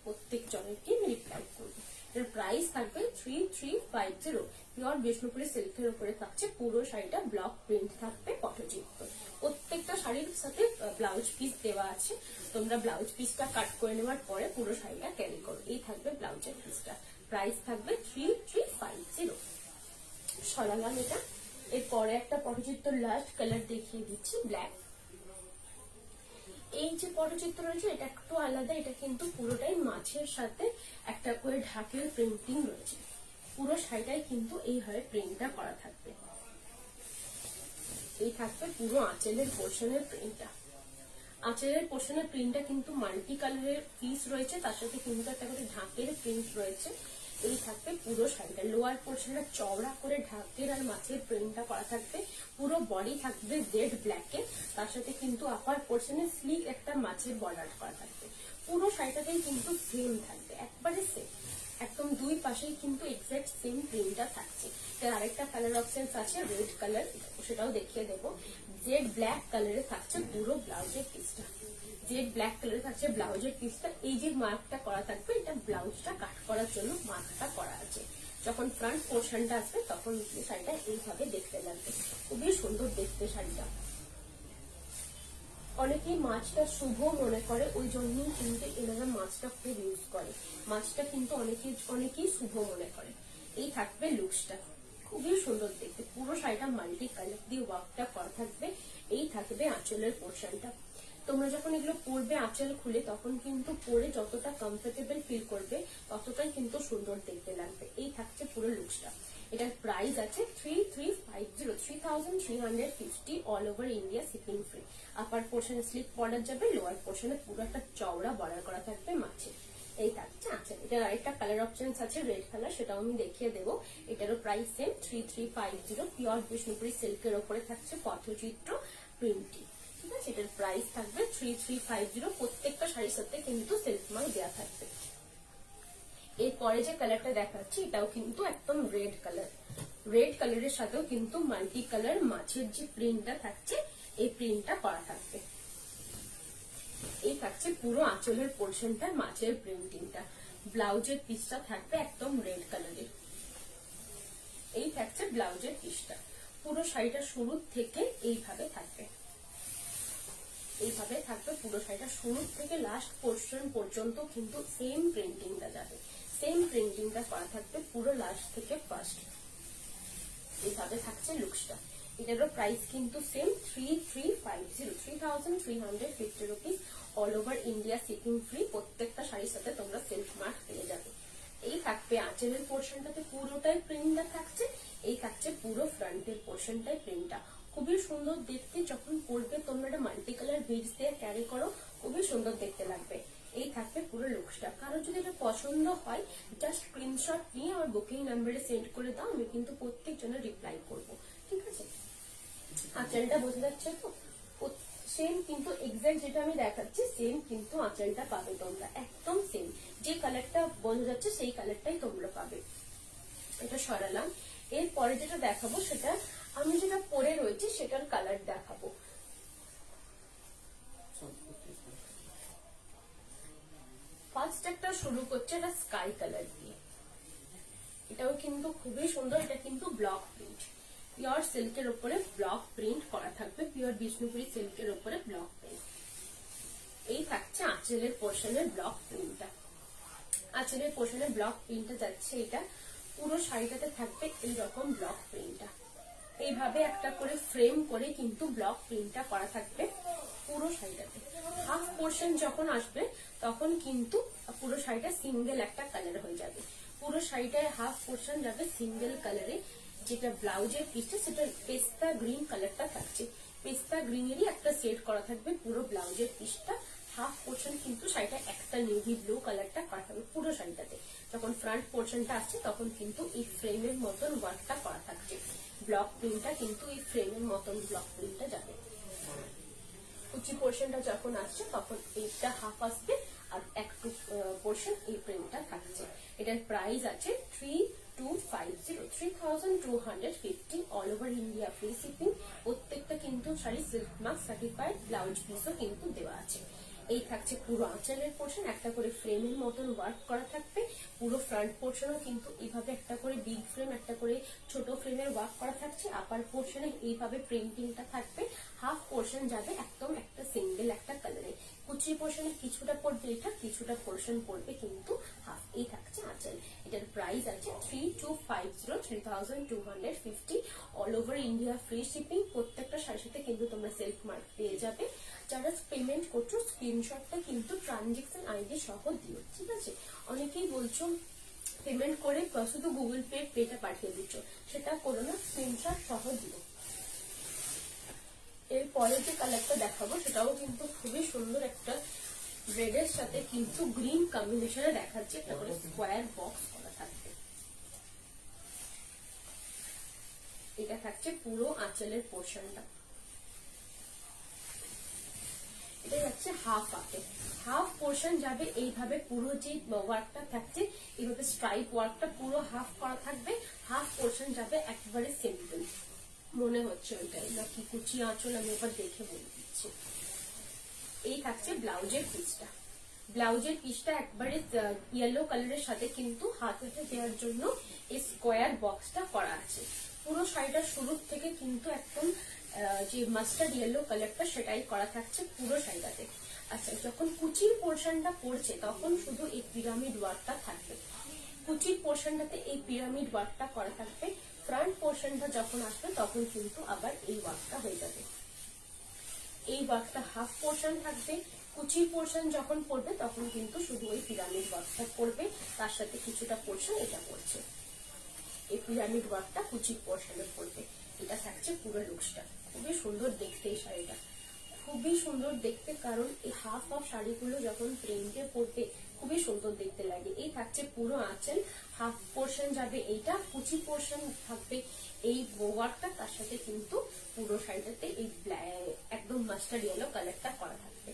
প্রত্যেক জনেরকে আমি রিপ্লাই করবো। এর প্রাইস থাকবে 3350। পিওর বিষ্ণুপুরি সিল্কের উপরে থাকছে পুরো শাড়িটা। ব্লক প্রিন্ট থাকবে পটচিত্র। প্রত্যেকটা শাড়ির সাথে ব্লাউজ পিস দেওয়া আছে। তোমরা ব্লাউজ পিসটা কাট করে নেওয়ার পরে পুরো শাড়িটা ক্যারি করো। এই থাকবে ব্লাউজের পিসটা। প্রাইস থাকবে 3350। সরালাম এটা। এরপরে একটা পটচিত্র লাস্ট কালার দেখিয়ে দিচ্ছি, ব্ল্যাক। এই যে পটচিত্র রয়েছে এটা একটু আলাদা। এটা কিন্তু পুরোটাই মাছের সাথে একটা করে ঢাকের প্রিন্টিং রয়েছে। পুরো শাড়িটাই কিন্তু এইভাবে প্রিন্টটা করা থাকবে। এই থাকবে পুরো আঁচলের পোর্শনের প্রিন্টটা। আঁচলের পোর্শনের প্রিন্টটা কিন্তু মাল্টি কালারের পিস রয়েছে, তার সাথে কিন্তু একটা করে ঢাকের প্রিন্ট রয়েছে। এই থাকবে পুরো শাড়িটা। লোয়ার পোর্শনটা চওড়া করে ঢাকের আর মাছের প্রিন্টটা করা থাকবে। পুরো বডি থাকবে জেড ব্ল্যাকে, তার সাথে কিন্তু আপার পোর্শনে স্লিক একটা মাছের বর্ডার করা থাকবে। পুরো শাড়িটাতেই কিন্তু সেম থাকবে, একবারে সেম, একদম দুই পাশেই কিন্তু এক্সাক্ট সেম প্রিন্টটা থাকছে। এর আরেকটা কালার অপশনস আছে রেড কালার, সেটাও দেখিয়ে দেবো। জেড ব্ল্যাক কালারে থাকছে পুরো ব্লাউজের পিসটা। জেড ব্ল্যাক কালারে থাকছে ব্লাউজের পিসটা। এই যে মার্কটা করা থাকবে এটা ব্লাউজটা কাট করার জন্য মার্কটা করা আছে। যখন ফ্রন্ট পোর্শনটা আসবে তখন শাড়িটা এইভাবে দেখতে লাগবে। খুবই সুন্দর দেখতে শাড়িটা। অনেকেই মাছটা শুভ মনে করে, ওই জন্যই কিন্তু এনারা মাছটা খুব ইউজ করে। মাছটা কিন্তু অনেকেই শুভ মনে করে। এই থাকবে লুকসটা। খুবই সুন্দর দেখতে। পুরো শাড়িটা মাল্টি কালার দিয়ে ওয়ার্কটা করা থাকবে। এই থাকবে আঁচলের পোর্শনটা। তোমরা যখন এগুলো পরবে আঁচল খুলে তখন কিন্তু পরে যতটা কমফোর্টেবল ফিল করবে ততটাই কিন্তু সুন্দর দেখতে লাগবে। এই থাকছে পুরো লুকসটা। এটার প্রাইস আছে 3350 all over India shipping free. Upper পোর্শনে স্লিপ বর্ডার যাবে, লোয়ার পোর্শনে পুরো একটা চওড়া বর্ডার করা থাকবে মাছে। এই থাকছে আচ্ছা। এটার আরেকটা কালার অপশনস আছে রেড কালার, সেটাও আমি দেখিয়ে দেবো। এটারও প্রাইস সেম 3350। পিওর বিষ্ণুপুরি সিল্কের ওপরে থাকছে পটচিত্র প্রিন্টিং। ঠিক আছে, এটার প্রাইস থাকবে 3350। প্রত্যেকটা শাড়ির সাথে কিন্তু সিল্ক মার্ক দেওয়া থাকবে। এরপরে যে কালারটা দেখাচ্ছি এটাও কিন্তু একদম রেড কালার। রেড কালারের সাথেও কিন্তু মাল্টি কালার মাছের যে প্রিন্টটা থাকছে এই প্রিন্টটা করা থাকবে। এই থাকছে পুরো আঁচলের পোর্শনটা মাছের প্রিন্টিংটা। ব্লাউজের পিসটা থাকবে একদম রেড কালারের। এই থাকছে ব্লাউজের পিসটা। পুরো শাড়িটা শুরু থেকে এইভাবে থাকবে। এইভাবে থাকবে পুরো শাড়িটা শুরু থেকে লাস্ট পোর্শন পর্যন্ত কিন্তু সেম প্রিন্টিংটা যাবে। সেম প্রিন্টিংটা করা থাকবে পুরো লাস্ট থেকে ফার্স্ট। এইভাবে থাকছে লুকসটা। এটারও প্রাইস কিন্তু same 3350 rupees. All over India shipping free. প্রত্যেকটা শাড়ির সাথে তোমরা সিল্ক মার্ক পেয়ে যাবে। এই থাকবে আঁচলের পোর্শনটাতে পুরোটাই প্রিন্টটা থাকছে। এই থাকছে পুরো ফ্রন্টের পোর্শনটাই প্রিন্টটা। খুবই সুন্দর দেখতে। যখন পরবে তোমরা এটা মাল্টি কালার বিডস দিয়ে ক্যারি করো, খুবই সুন্দর দেখতে লাগবে। এই থাকবে পুরো লুকসটা। কারো যদি এটা পছন্দ হয় জাস্ট স্ক্রিনশট নিয়ে আমার বুকিং নাম্বারে সেন্ড করে দাও, আমি কিন্তু প্রত্যেক জনের রিপ্লাই করবো। ঠিক আছে, আঁচলটা বোঝা যাচ্ছে তো? সেম কিন্তু এক্সাক্ট যেটা আমি দেখাচ্ছি সেম কিন্তু আঁচলটা পাবে তোমরা, একদম সেম। যে কালারটা বোঝা যাচ্ছে সেই কালারটাই তোমরা পাবে। এটা সরালাম। এরপরে যেটা দেখাবো সেটা আমি যেটা পরে রয়েছে সেটার কালার দেখাবো। ফার্স্ট একটা শুরু করছে এটা স্কাই কালার দিয়ে। এটাও কিন্তু খুবই সুন্দর, এটা কিন্তু ব্লক প্রিন্ট, পিওর সিল্কের উপরে ব্লক প্রিন্ট করা থাকবে, পিওর বিষ্ণুপুরি সিল্কের উপরে ব্লক প্রিন্ট। এই থাকছে আঁচলের পোর্শনের ব্লক প্রিন্টটা। আঁচলের পোর্শনের ব্লক প্রিন্টটা যাচ্ছে এটা, পুরো শাড়িটাতে থাকবে এইরকম ব্লক প্রিন্টটা। এইভাবে একটা করে ফ্রেম করে কিন্তু ব্লক প্রিন্টটা করা থাকবে পুরো শাড়িটাতে। হাফ পোর্শন যখন আসবে তখন কিন্তু পুরো শাড়িটা সিঙ্গেল একটা কালার হয়ে যাবে। পুরো শাড়িটায় হাফ পোর্শন যাবে সিঙ্গেল কালারে। যেটা ব্লাউজের পিসটা সেটা পেস্তা গ্রিন কালারটা থাকছে, পেস্তা গ্রিনেরই একটা সেট করা থাকবে পুরো ব্লাউজের পিসটা। হাফ পোর্শন কিন্তু শাড়িটা একটা নেভি ব্লু কালারটা করা থাকবে পুরো শাড়িটাতে। যখন ফ্রন্ট পোর্শনটা আসছে তখন কিন্তু এই ফ্রেমের মতন ওয়ার্কটা করা থাকছে, ব্লক প্রিন্টটা কিন্তু এই ফ্রেমের মতন ব্লক প্রিন্টটা যাবে। কুচি পোর্শনটা যখন আসছে তখন এইটা হাফ আসবে আর একটু পোর্শন এই প্রিন্টটা থাকছে। এটার প্রাইস আছে 3250 all over India free shipping. প্রত্যেকটা কিন্তু sari silk mark certified, blouse পিসও কিন্তু দেওয়া আছে। এই থাকছে পুরো আঁচলের পোর্শন, একটা করে ফ্রেমের মতন ওয়ার্ক করা থাকবে। পুরো ফ্রন্ট পোর্শনও কিন্তু এইভাবে একটা করে বিগ ফ্রেম, একটা করে ছোট ফ্রেমের ওয়ার্ক করা থাকছে। আপার পোর্শনে এইভাবে প্রিন্টিংটা থাকবে। হাফ পোর্শন যাবে একদম একটা সিঙ্গেল একটা কালারে। কুচি পোর্শনে কিছুটা পড়বে এটা, কিছুটা পোর্শন পড়বে কিন্তু হাফ। এই থাকছে আঁচল। এটার প্রাইস আছে 3250 all over India free shipping. প্রত্যেকটা শাড়ির সাথে কিন্তু তোমরা সেলফ মার্ক পেয়ে যাবে। যারা পেমেন্ট করছো স্ক্রিনশটটা কিন্তু ট্রানজেকশন আইডি সহ দিও, ঠিক আছে? অনেকেই বলছো পেমেন্ট করে শুধু গুগল পেটা পাঠিয়ে দিচ্ছ, সেটা করো না, স্ক্রিনশট সহ দিও। এরপরে যে কালারটা দেখাবো সেটাও কিন্তু খুবই সুন্দর, একটা রেডের সাথে কিন্তু গ্রিন কম্বিনেশনে দেখাচ্ছে, একটা করে স্কোয়ার বক্স করা থাকবে। এটা থাকছে পুরো আঁচলের পোর্শনটা। এটা যাচ্ছে হাফ আপে, হাফ পোর্শন যাবে এইভাবে পুরো যে ওয়ার্কটা থাকছে এইভাবে স্ট্রাইপ ওয়ার্কটা পুরো হাফ করা থাকবে। হাফ পোর্শন যাবে একেবারে সিম্পল, মনে হচ্ছে ওইটাই নাকি কুচি আঁচল, আমি এবার দেখে বলে দিচ্ছি। এই থাকছে ব্লাউজের পিসটা। ব্লাউজের পিসটা একবারে ইয়েলো কালারের সাথে কিন্তু হাতে দেওয়ার জন্য এই স্কোয়ার বক্সটা করা আছে। পুরো শাড়িটা শুরুর থেকে কিন্তু একদম যে মাস্টার্ড ইয়েলো কালারটা সেটাই করা থাকছে পুরো শাড়িটাতে। আচ্ছা, যখন কুচির পোর্শনটা পড়ছে তখন শুধু এই পিরামিড ওয়ার্কটা থাকবে। কুচির পোর্শনটাতে এই পিরামিড ওয়ার্কটা করা থাকবে। ফ্রন্ট পোর্শনটা যখন আসবে তখন কিন্তু আবার এই ওয়ার্কটা হয়ে যাবে। এই ওয়ার্কটা হাফ পোর্শন থাকবে। কুচির পোর্শন যখন পড়বে তখন কিন্তু শুধু ওই পিরামিড ওয়ার্কটা পড়বে, তার সাথে কিছুটা পোর্শন এটা পড়ছে। এই পিরামিড ওয়ার্কটা কুচির পোর্শনে পড়বে। এটা থাকছে পুরো লুকসটা। খুবই সুন্দর দেখতে এই শাড়িটা, খুবই সুন্দর দেখতে, কারণ এই হাফ হাফ শাড়িগুলো যখন প্রিন্টে পড়তে খুবই সুন্দর দেখতে লাগে। এই থাকছে পুরো আঁচল, হাফ পোর্শন যাবে এইটা, কুচি পোর্শন থাকবে এই ওয়ার্কটা, তার সাথে কিন্তু পুরো শাড়িটাতে এই একদম মাস্টার্ড ইয়েলো কালারটা করা থাকবে।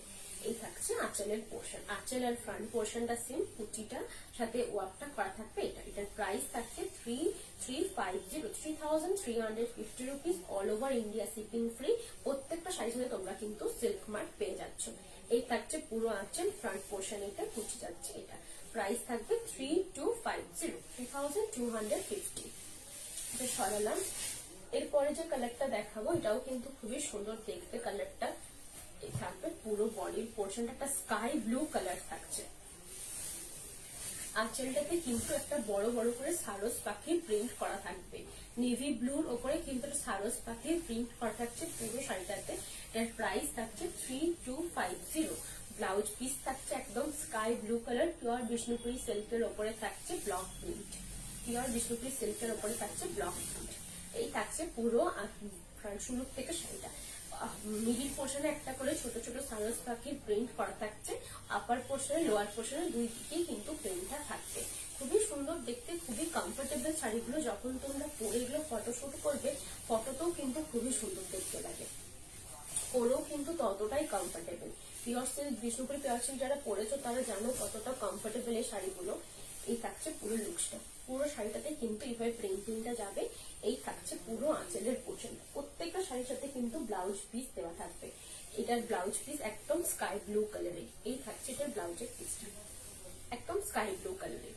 এই থাকছে আঁচলের পোর্শন। আঁচল আর ফ্রন্ট পোর্শনটা সেম, কুচিটা সাথে ওয়ার্কটা করা থাকবে এটা। এটার প্রাইস থাকছে 3350 rupees all over India shipping free. প্রত্যেকটা শাড়ির সাথে তোমরা কিন্তু সিল্ক মার্ক পেয়ে যাচ্ছ। এই থাকছে পুরো আঁচল, ফ্রন্ট পোর্শন এটা, কুচি যাচ্ছে এটা। প্রাইস থাকবে 3250। এটা সরালাম। এরপরে যে কালারটা দেখাবো এটাও কিন্তু খুবই সুন্দর দেখতে কালারটা। থাকবে পুরো বডির পোর্শনটা একটা স্কাই ব্লু কালার থাকছে। আঁচলটাতে কিন্তু একটা বড় বড় করে সারস পাখির প্রিন্ট করা থাকবে। নেভি ব্লুর ওপরে কিন্তু সারস পাখির প্রিন্ট করা থাকছে পুরো শাড়িটাতে। এর প্রাইস থাকছে 3250। ব্লাউজ পিস থাকছে একদম sky blue colour, pure Bishnupuri সিল্কের ওপরে থাকছে ব্লক প্রিন্ট। পিওর বিষ্ণুপুরি সিল্কের ওপরে থাকছে ব্লক প্রিন্ট। এই থাকছে পুরো শুরু থেকে শাড়িটা। মিডিল পোর্শনে একটা করে ছোট ছোট সারস পাখির প্রিন্ট করা থাকছে। আপার পোর্শনে লোয়ার পোর্শনে দুই দিকেই কিন্তু প্রিন্টটা থাকবে। খুবই সুন্দর দেখতে, খুবই কমফোর্টেবল শাড়িগুলো। যখন তোমরা পরে এগুলো ফটোশুট করবে, ফটোতেও কিন্তু খুবই সুন্দর দেখতে লাগে, পরেও কিন্তু ততটাই comfortable. Pure silk, Bishnupuri pure silk যারা পরেছো তারা জানো কতটা কমফোর্টেবল এই শাড়িগুলো। এই থাকছে পুরো লুকসটা। পুরো শাড়িটাতে কিন্তু এইভাবে প্রিন্টিংটা যাবে। এই থাকছে পুরো আঁচলের পোর্শন। প্রত্যেকটা শাড়ির সাথে কিন্তু ব্লাউজ পিস দেওয়া থাকবে। এটার ব্লাউজ পিস একদম স্কাই ব্লু কালারের। এই থাকছে এটার ব্লাউজের পিসটা একদম স্কাই ব্লু কালারের।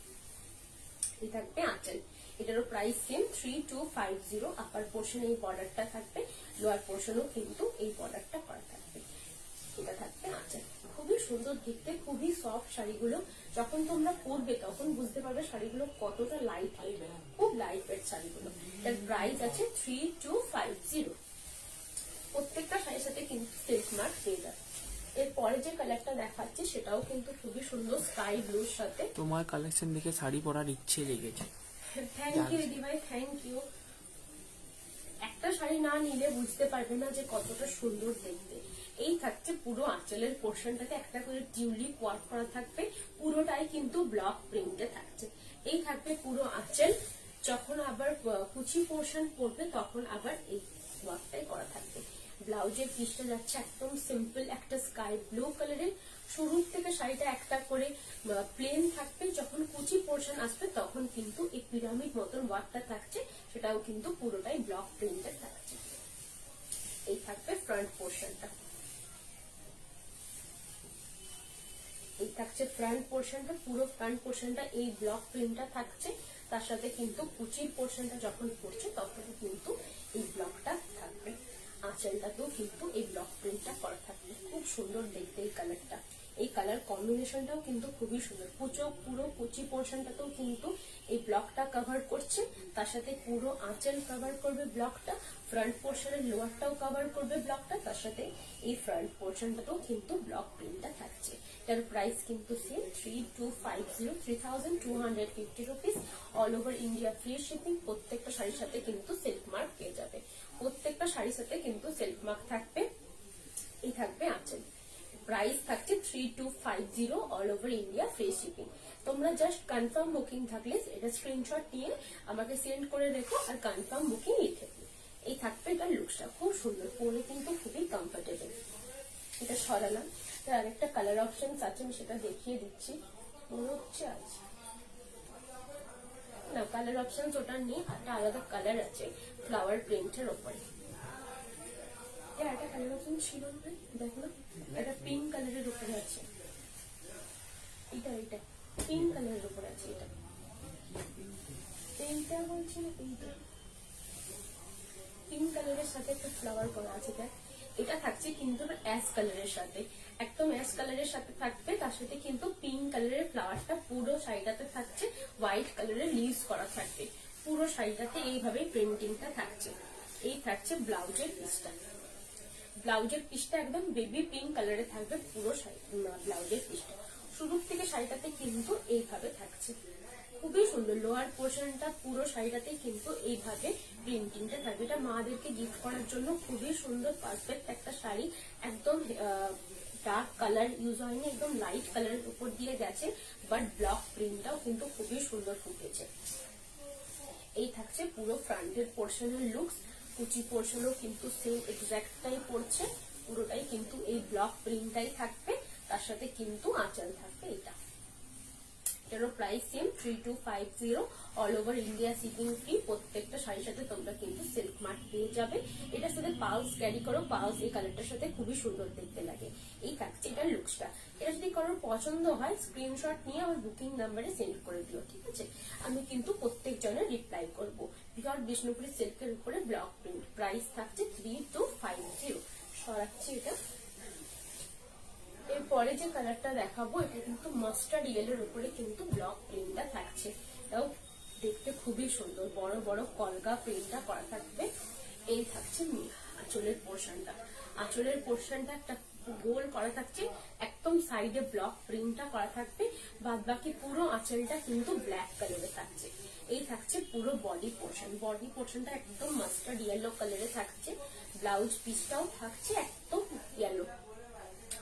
এই থাকবে আঁচল। এটারও প্রাইস সেম 3250। আপার পোর্শন এই বর্ডারটা থাকবে, লোয়ার পোর্শনও কিন্তু এই বর্ডারটা করা থাকবে। এটা থাকবে আঁচল। খুবই সুন্দর দেখতে, খুবই সফট শাড়িগুলো। যখন তোমরা পরবে তখন বুঝতে পারবে শাড়িগুলো কতটা লাইট ওয়েট, খুব লাইট ওয়েট শাড়িগুলো। এর প্রাইস আছে 3250। প্রত্যেকটা শাড়ির সাথে কিন্তু সিল্ক মার্ক পেয়ে যাবে। এরপরে যে কালারটা দেখাচ্ছি সেটাও কিন্তু খুবই সুন্দর, স্কাই ব্লুর সাথে।
তোমার কালেকশন দেখে শাড়ি পরার ইচ্ছে লেগেছে।
থ্যাংক ইউ দিদি ভাই, থ্যাংক ইউ। একটা শাড়ি না নিলে বুঝতে পারবে না যে কতটা সুন্দর দেখতে। এই থাকছে পুরো আঁচলের পোর্শনটাতে একটা করে টিউলিপ ওয়ার্ক করা থাকবে, পুরোটাই কিন্তু ব্লক প্রিন্টে থাকছে। এই থাকবে পুরো আঁচল। যখন আবার কুচি পোর্শন পড়বে তখন আবার এই ওয়ার্কটাই করা থাকবে। ব্লাউজের পিসটা যাচ্ছে একদম সিম্পল একটা স্কাই ব্লু কালারের। শুরুর থেকে শাড়িটা একটা করে প্লেন থাকবে, যখন কুচি পোর্শন আসবে তখন কিন্তু এই পিরামিড মতন ওয়ার্কটা থাকছে, সেটাও কিন্তু পুরোটাই ব্লক প্রিন্টের থাকছে। এই থাকবে ফ্রন্ট পোর্শনটা, এই থাকছে ফ্রন্ট পোর্শনটা। পুরো ফ্রন্ট পোর্শনটা এই ব্লক প্রিন্টটা থাকছে, তার সাথে কিন্তু কুচির পোর্শনটা যখন পড়ছে তখন কিন্তু এই ব্লকটা থাকবে। আঁচলটাতেও কিন্তু এই ব্লক প্রিন্টটা করা থাকবে। খুব সুন্দর দেখতে এই কালারটা। এই কালার কম্বিনেশনটাও কিন্তু খুবই সুন্দর। পুরো কুচি পোর্শনটাতেও কিন্তু এই ব্লকটা কভার করছে, তার সাথে পুরো আঁচল কভার করবে ব্লকটা, ফ্রন্ট পোর্শনের লোয়ারটাও কভার করবে ব্লকটা, তার সাথে এই ফ্রন্ট পোর্শনটাতেও কিন্তু ব্লক প্রিন্টটা থাকছে। এটার প্রাইস কিন্তু same 3250, 3250 rupees. All over India free shipping. প্রত্যেকটা শাড়ির সাথে কিন্তু সিল্ক মার্ক পেয়ে যাবে, প্রত্যেকটা শাড়ির সাথে কিন্তু সিল্ক মার্ক থাকবে। এই থাকবে আঁচল। প্রাইস থাকছে 3250, all over India free shipping. তোমরা জাস্ট কনফার্ম বুকিং থাকলে এটা স্ক্রিনশট নিয়ে আমাকে সেন্ড করে রেখো আর কনফার্ম বুকিং লিখে দিও। এই থাকবে এটার লুকসটা, খুব সুন্দর, পরে কিন্তু খুবই কমফোর্টেবল। এটা সরালাম। আরেকটা কালার অপশন আছে, আমি সেটা দেখিয়ে দিচ্ছি। মনে হচ্ছে আছে না, কালার অপশন ওটা নেই, একটা আলাদা কালার আছে ফ্লাওয়ার প্রিন্টের ওপরে। একটা কালার অপশন ছিল না, দেখো না, এটা পিঙ্ক কালারের উপরে আছে। এটা পিঙ্ক কালারের উপরে আছে। এইটা বলছি না, এইটা পিঙ্ক কালারের সাথে একটা ফ্লাওয়ার করা আছে। এটা থাকছে কিন্তু অ্যাশ কালারের সাথে, একদম অ্যাশ কালারের সাথে থাকবে, তার সাথে কিন্তু পিঙ্ক কালারের ফ্লাওয়ারটা পুরো শাড়িটাতে থাকছে, হোয়াইট কালারের লিভস করা থাকবে। পুরো শাড়িটাতে এইভাবে প্রিন্টিংটা থাকছে। এই থাকছে ব্লাউজের পিসটা। ব্লাউজের পিসটা একদম বেবি পিঙ্ক কালারে থাকবে পুরো ব্লাউজের পিসটা। শুরুর থেকে শাড়িটাতে কিন্তু এইভাবে থাকছে, খুবই সুন্দর। লোয়ার পোর্শনটা পুরো শাড়িটাতে কিন্তু এইভাবে প্রিন্টিংটা থাকবে। এটা মাদেরকে গিফট করার জন্য খুবই সুন্দর, পারফেক্ট একটা শাড়ি। একদম ডার্ক কালার ইউজ হয়নি, একদম লাইট কালারের উপর দিয়ে গেছে, বাট ব্লক প্রিন্টটাও কিন্তু খুবই সুন্দর ফুটেছে। এই থাকছে পুরো ফ্রন্টের পোর্শনের লুকস। কুচি পোর্শনও কিন্তু সেম এক্সাক্টটাই পড়ছে, পুরোটাই কিন্তু এই ব্লক প্রিন্টটাই থাকবে, তার সাথে কিন্তু আঁচল থাকবে। এটারও price same 3250, all over India shipping free. প্রত্যেকটা শাড়ির সাথে তোমরা কিন্তু সিল্ক মার্ক পেয়ে যাবে। এটার সাথে পাউস ক্যারি করো, পাউস এই কালারটার সাথে খুবই সুন্দর দেখতে লাগে। এই থাকছে এটার লুকসটা। এটা যদি কারোর পছন্দ হয় স্ক্রিনশট নিয়ে আমার বুকিং নাম্বারে সেন্ড করে দিও, ঠিক আছে? আমি কিন্তু প্রত্যেক জনের রিপ্লাই করবো। বিহার বিষ্ণুপুরি সিল্কের উপরে ব্লক প্রিন্ট। প্রাইস থাকছে 3250। সরাচ্ছি এটা। এরপরে যে কালারটা দেখাবো এটা কিন্তু মাস্টার্ড ইয়েলোর উপরে কিন্তু ব্লক প্রিন্টটা থাকছে। এটাও দেখতে খুবই সুন্দর, বড় বড় কলকা প্রিন্টটা করা থাকবে। এই থাকছে আঁচলের পোর্শনটা। আঁচলের পোর্শনটা একটা গোল করা থাকছে, একদম সাইডে ব্লক প্রিন্টটা করা থাকবে, বাদ বাকি পুরো আঁচলটা কিন্তু ব্ল্যাক কালারে থাকছে। এই থাকছে পুরো বডি পোর্শন। বডি পোর্শনটা একদম মাস্টার্ড ইয়েলো কালারে থাকছে। ব্লাউজ পিসটাও থাকছে একদম ইয়েলো,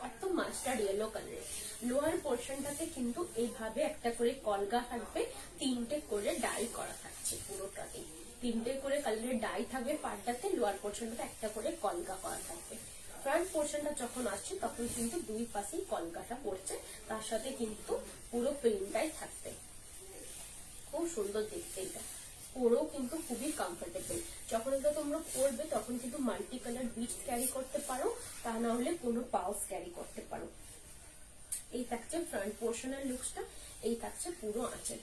একদম মাস্টার্ড ইয়েলো কালারের। লোয়ার পোর্শনটাতে কিন্তু এইভাবে একটা করে কলগা থাকবে, তিনটে করে ডাই করা থাকছে পুরোটাতে। তিনটে করে কালারের ডাই থাকবে পার্টটাতে, লোয়ার পোর্শনটাতে একটা করে কলগা করা থাকবে। ফ্রন্ট পোর্শনটা যখন আসছে তখন কিন্তু দুই পাশেই কলকাটা পড়ছে, তার সাথে কিন্তু পুরো প্রিন্টটাই থাকবে। খুব সুন্দর দেখতে এটা, পরেও কিন্তু খুবই কমফোর্টেবল। যখন এটা তোমরা পরবে তখন কিন্তু মাল্টি কালার বিটস ক্যারি করতে পারো, তা না হলে কোনো পাউস ক্যারি করতে পারো। এই থাকছে ফ্রন্ট পোর্শনের লুকসটা। এই থাকছে পুরো আঁচল।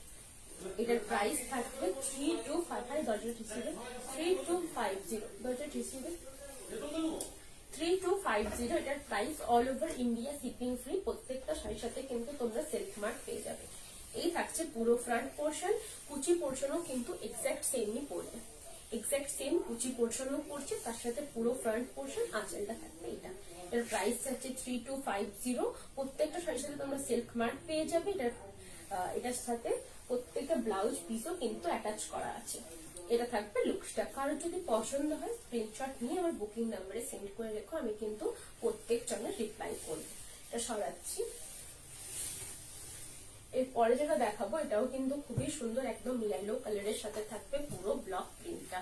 এটার প্রাইস থাকবে 3250 দরজা হিসেবে 3250 দরজা হিসেবে 3250 এটার price. All over India shipping free. প্রত্যেকটা শাড়ির সাথে কিন্তু তোমরা সিল্ক মার্ক পেয়ে যাবে। এই থাকছে পুরো ফ্রন্ট পোর্শন। কুচি পোর্শনও কিন্তু এক্সাক্ট সেমই পড়বে, এক্সাক্ট সেম কুচি পোর্শনও পড়ছে, তার সাথে পুরো ফ্রন্ট পোর্শন আঁচলটা থাকবে। এটা এর প্রাইস আছে 3250। প্রত্যেকটা শাড়ির সাথে তোমরা সিল্ক মার্ক পেয়ে যাবে। এটার সাথে প্রত্যেকটা ব্লাউজ পিসও কিন্তু অ্যাটাচ করা আছে। এটা থাকবে লুকসটা। কারোর যদি পছন্দ হয় স্ক্রিনশট নিয়ে আমার বুকিং নাম্বারে সেন্ড করে রেখো, আমি কিন্তু প্রত্যেক জনের রিপ্লাই করবো। এটা সরাচ্ছি। এরপরে যেটা দেখাবো এটাও কিন্তু খুবই সুন্দর, একদম ইয়েলো কালারের সাথে থাকবে পুরো ব্লক প্রিন্টটা।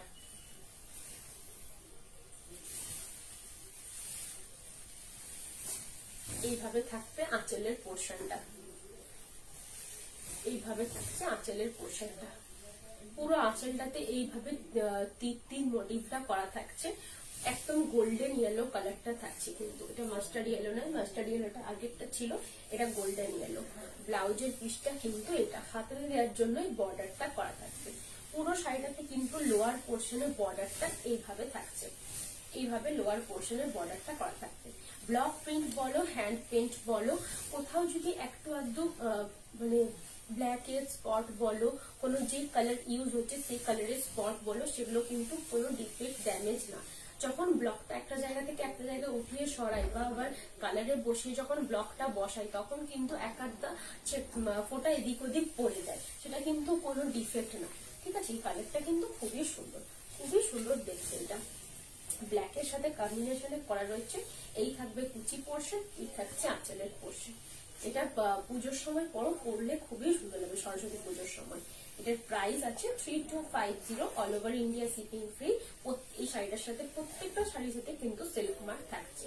এইভাবে থাকবে আঁচলের পোর্শনটা, এইভাবে থাকছে আঁচলের পোর্শনটা। পুরো আঁচলটাতে এইভাবে তীর মোটিভটা করা থাকছে। একদম গোল্ডেন ইয়েলো কালারটা থাকছে, কিন্তু এটা মাস্টার্ড ইয়েলো নয়, মাস্টার্ড ইয়েলোটা আগেরটা ছিল, এটা গোল্ডেন ইয়েলো। ব্লাউজের পিসটা কিন্তু এটা হাতে দেওয়ার জন্য বর্ডারটা করা থাকবে। পুরো শাড়িটাতে কিন্তু লোয়ার পোর্শনের বর্ডারটা এইভাবে থাকছে, এইভাবে লোয়ার পোর্শনের বর্ডারটা করা থাকবে। ব্লক প্রিন্ট বলো, হ্যান্ড পেন্ট বলো, কোথাও যদি একটু আধটু মানে ব্ল্যাক এর স্পট বলো, কোনো যে কালার ইউজ হচ্ছে সেই কালারের স্পট বলো, সেগুলো কিন্তু কোনো ডিফেক্ট ড্যামেজ না। যখন ব্লকটা একটা জায়গা থেকে একটা জায়গায় উঠিয়ে সরাই বা আবার কালারে বসিয়ে যখন ব্লকটা বসাই, তখন কিন্তু এক আধটা ফোটা এদিক ওদিক পড়ে যায়, সেটা কিন্তু কোনো ডিফেক্ট না। ঠিক আছে, এই কালারটা কিন্তু খুবই সুন্দর, খুবই সুন্দর দেখতে। এটা ব্ল্যাকের সাথে কম্বিনেশনে করা রয়েছে। এই থাকবে কুচি পোর্শন, এই থাকছে আঁচলের পোর্শন। এটা পুজোর সময় পরলে খুবই সুন্দর লাগবে, সরস্বতী পুজোর সময়। এটার প্রাইস আছে 3250। All over India shipping free. এই শাড়িটার সাথে প্রত্যেকটা শাড়ির সাথে কিন্তু সিল্ক মার্ক থাকছে।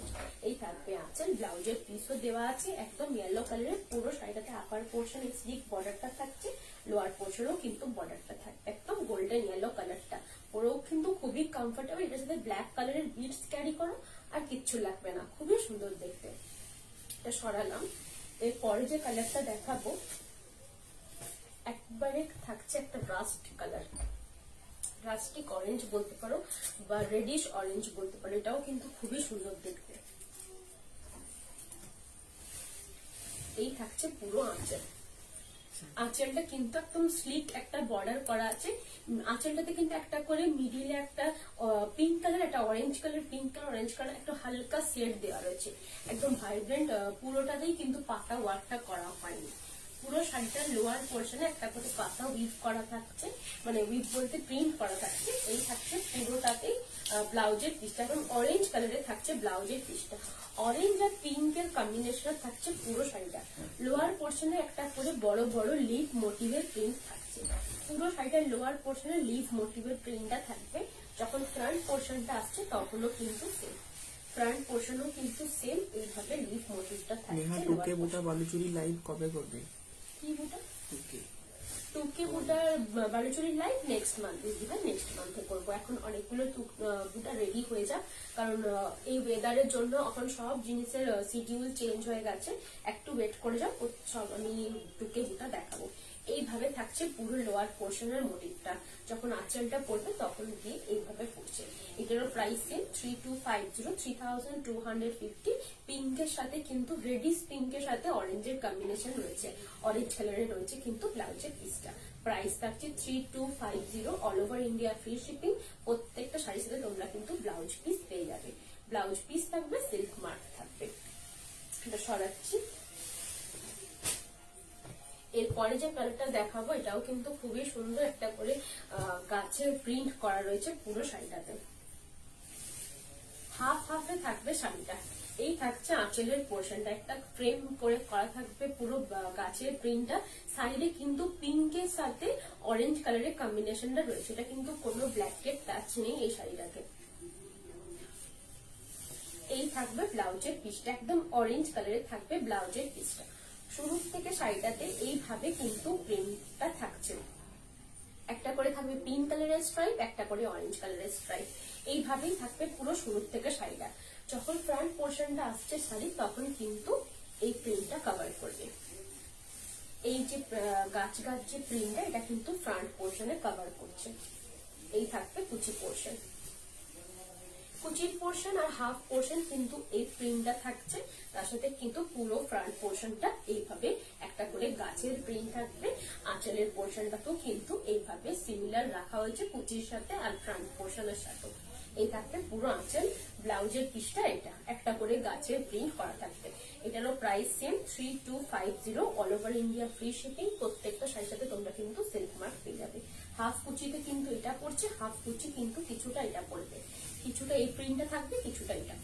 এই থাকবে আঁচল, ব্লাউজের পিসও দেওয়া আছে একদম ইয়েলো কালারের। পুরো শাড়িটাতে আপার পোর্শন স্লিক বর্ডারটা থাকছে, লোয়ার পোর্শনও কিন্তু বর্ডারটা থাকবে একদম গোল্ডেন ইয়েলো কালারটা। পুরো কিন্তু খুবই কমফোর্টেবল। এটার সাথে ব্ল্যাক কালারের বিডস ক্যারি করো, আর কিচ্ছু লাগবে না, খুবই সুন্দর দেখতে। এটা সরালাম। এরপরে যে কালারটা দেখাবো একবারে থাকছে একটা রাস্ট কালার, রাস্টিক অরেঞ্জ বলতে পারো বা রেডিশ অরেঞ্জ বলতে পারো। এটাও কিন্তু খুবই সুন্দর দেখতে। এই থাকছে পুরো আঁচল। আঁচলটা কিন্তু একদম স্লিক একটা বর্ডার করা আছে। আঁচলটাতে কিন্তু একটা করে মিডিলে একটা পিঙ্ক কালার, একটা orange colour, pink colour, orange colour একটা হালকা শেড দেওয়া রয়েছে। একদম ভাইব্রেন্ট, পুরোটাতেই কিন্তু পাতা ওয়ার্কটা করা হয়নি। পুরো শাড়িটার লোয়ার পোর্শনে একটা করে পাতা উইভ করা থাকছে, মানে উইভ বলতে প্রিন্ট করা থাকছে। এই থাকছে পুরোটাতেই ব্লাউজের পিসটা, এখন অরেঞ্জ কালারে থাকছে ব্লাউজের পিসটা। অরেঞ্জ আর পিঙ্কের কম্বিনেশন থাকছে পুরো শাড়িটা। লোয়ার পোর্শনে একটা করে বড় বড় লিভ মোটিভের প্রিন্ট থাকছে। পুরো শাড়িটার লোয়ার পোর্শনে লিভ মোটিভের প্রিন্টটা থাকবে। যখন ফ্রন্ট পোর্শনটা আসছে তখনও কিন্তু সেম, ফ্রন্ট পোর্শনও কিন্তু সেম এইভাবে লিভ মোটিভটা থাকছে।
নেহা টুকে বুটা বালুচুরি লাইভ কবে করবে?
কি বুটা?
টুকে
বুটা বালুচুরি লাইভ নেক্সট মান্থে, নেক্সট মান্থে করবো। এখন অনেকগুলো বুটা রেডি হয়ে যাক, কারণ এই ওয়েদারের জন্য এখন সব জিনিসের শিডিউল চেঞ্জ হয়ে গেছে। একটু ওয়েট করে যাও, সব আমি টুকে বুটা দেখাবো। এইভাবে থাকছে পুরো লোয়ার পোর্শনের মোটিভটা। যখন আঁচলটা পড়বে তখন গিয়ে এইভাবে পড়ছে। এটারও প্রাইস সেম 3250, 3250। পিঙ্কের সাথে কিন্তু রেডিশ পিঙ্কের সাথে অরেঞ্জের কম্বিনেশন রয়েছে, অরেঞ্জ কালারের রয়েছে কিন্তু ব্লাউজের পিসটা। প্রাইস থাকছে 3250। All over India free shipping. প্রত্যেকটা শাড়ির সাথে তোমরা কিন্তু ব্লাউজ পিস পেয়ে যাবে। ব্লাউজ পিস থাকবে, সিল্ক মার্ক থাকবে। এটা সরাচ্ছি। এরপরে যে কালারটা দেখাবো এটাও কিন্তু খুবই সুন্দর, একটা করে গাছের প্রিন্ট করা রয়েছে পুরো শাড়িটাতে। হাফ হাফে থাকবে শাড়িটা। এই থাকছে আঁচলের পোর্শনটা, একটা ফ্রেম করে করা থাকবে পুরো গাছের প্রিন্টটা। সাইডে কিন্তু পিঙ্কের সাথে অরেঞ্জ কালারের কম্বিনেশনটা রয়েছে। এটা কিন্তু কোনো ব্ল্যাকের টাচ নেই এই শাড়িটাতে। এই থাকবে ব্লাউজের পিসটা, একদম অরেঞ্জ কালারের থাকবে ব্লাউজের পিসটা। শুরু থেকে শাড়িটাতে এইভাবে কিন্তু প্রিন্টটা থাকছে। একটা করে থাকবে পিঙ্ক কালারের স্ট্রাইপ, একটা করে অরেঞ্জ কালারের স্ট্রাইপ। এইভাবেই থাকবে পুরো শুরু থেকে শাড়িটা। যখন ফ্রন্ট পোর্শনটা আসছে শাড়ি তখন কিন্তু এই প্রিন্টটা কভার করবে। এই যে গাছ গাছ যে প্রিন্টটা, এটা কিন্তু ফ্রন্ট পোর্শনে কভার করছে। এই থাকবে কুচি পোর্শন, কুচির পোর্শন আর হাফ পোর্শন কিন্তু এই প্রিন্টটা থাকছে। তার সাথে কিন্তু পুরো ফ্রন্ট পোর্শনটা এইভাবে একটা করে গাছের প্রিন্ট থাকবে। আঁচলের পোর্শনটাকেও কিন্তু এইভাবে সিমিলার রাখা হয়েছে কুচির সাথে আর ফ্রন্ট পোর্শনের সাথে। এই থাকবে পুরো আঁচল। ব্লাউজের পিসটা এটা একটা করে গাছের প্রিন্ট করা থাকবে। এটারও price same 3250, all over India free shipping. প্রত্যেকটা শাড়ির সাথে তোমরা কিন্তু সিল্ক মার্ক পেয়ে যাবে। হাফ কুচিতে কিন্তু এটা পড়ছে, হাফ কুচি কিন্তু কিছুটা এটা পড়বে, কিছুটা এই প্রিন্টটা থাকবে, কিছুটা এটা।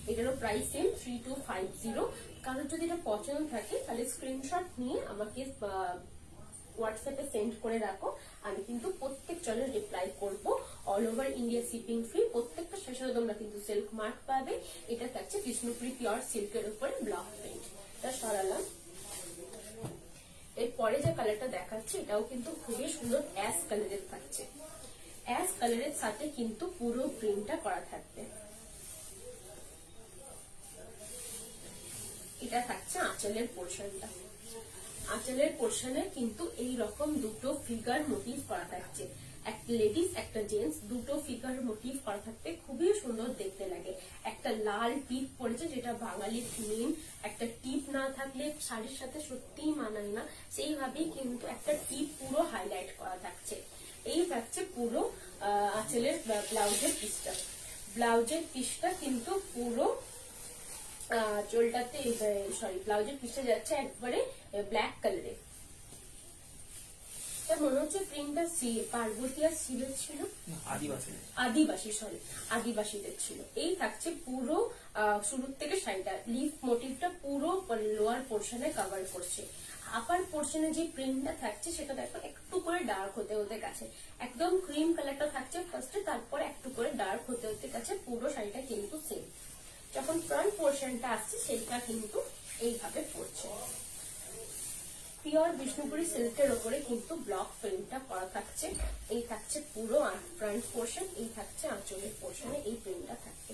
এটারও প্রাইস সেম 3250। কারোর যদি এটা পছন্দ থাকে তাহলে স্ক্রিনশট নিয়ে আমাকে হোয়াটসঅ্যাপে সেন্ড করে রাখো। আমি কিন্তু প্রত্যেক জনের রিপ্লাই করব। All over India shipping free. প্রত্যেকটা শাড়ির তোমরা কিন্তু সিল্ক মার্ক পাবে। এটা থাকছে বিষ্ণুপুরি পিওর সিল্কের উপরে ব্লক প্রিন্ট। এটা সরালাম। এরপরে যে কালারটা দেখাচ্ছি এটাও কিন্তু খুবই সুন্দর অ্যাশ কালারের থাকছে। অ্যাশ কালারের সাথে কিন্তু পুরো প্রিন্টটা করা থাকবে। এটা থাকছে আঁচলের পোর্শনটা। আঁচলের পোর্শনে কিন্তু এই রকম দুটো ফিগার মোটিভ করা থাকছে। একটা লেডিস একটা জেন্টস, দুটো ফিগার মোটিভ করা থাকবে। খুবই সুন্দর দেখতে লাগে। একটা লাল টিপ পড়েছে, যেটা বাঙালির মেন। একটা টিপ না থাকলে শাড়ির সাথে সত্যিই মানায় না, সেইভাবেই কিন্তু একটা টিপ পুরো হাইলাইট করা থাকছে। এই থাকছে পুরো আঁচলের ব্লাউজের পিসটা। ব্লাউজের পিসটা কিন্তু পুরো চোলটাতে ব্লাউজের পিসটা যাচ্ছে একবারে ব্ল্যাক কালারে। মনে হচ্ছে প্রিন্টটা পার্বতী আর শিবের ছিল, আদিবাসীদের ছিল। এই থাকছে পুরো শুরু থেকে শাড়িটা লিফ মোটিভটা পুরো লোয়ার পোর্শনে কভার করছে। আপার পোর্শনে যে প্রিন্টটা থাকছে সেটা দেখো একটু করে ডার্ক হতে হতে গেছে। একদম ক্রিম কালারটা থাকছে ফার্স্টে, তারপর একটু করে ডার্ক হতে হতে গেছে। পুরো শাড়িটা কিন্তু সেম। যখন ফ্রন্ট পোর্শনটা আসছে সেটা কিন্তু এইভাবে পড়ছে। পিওর বিষ্ণুপুরি সিল্কের উপরে কিন্তু ব্লক প্রিন্টটা করা থাকছে। এই থাকছে পুরো ফ্রন্ট পোর্শন, এই থাকছে আঁচলের পোর্শনে এই প্রিন্টটা থাকবে।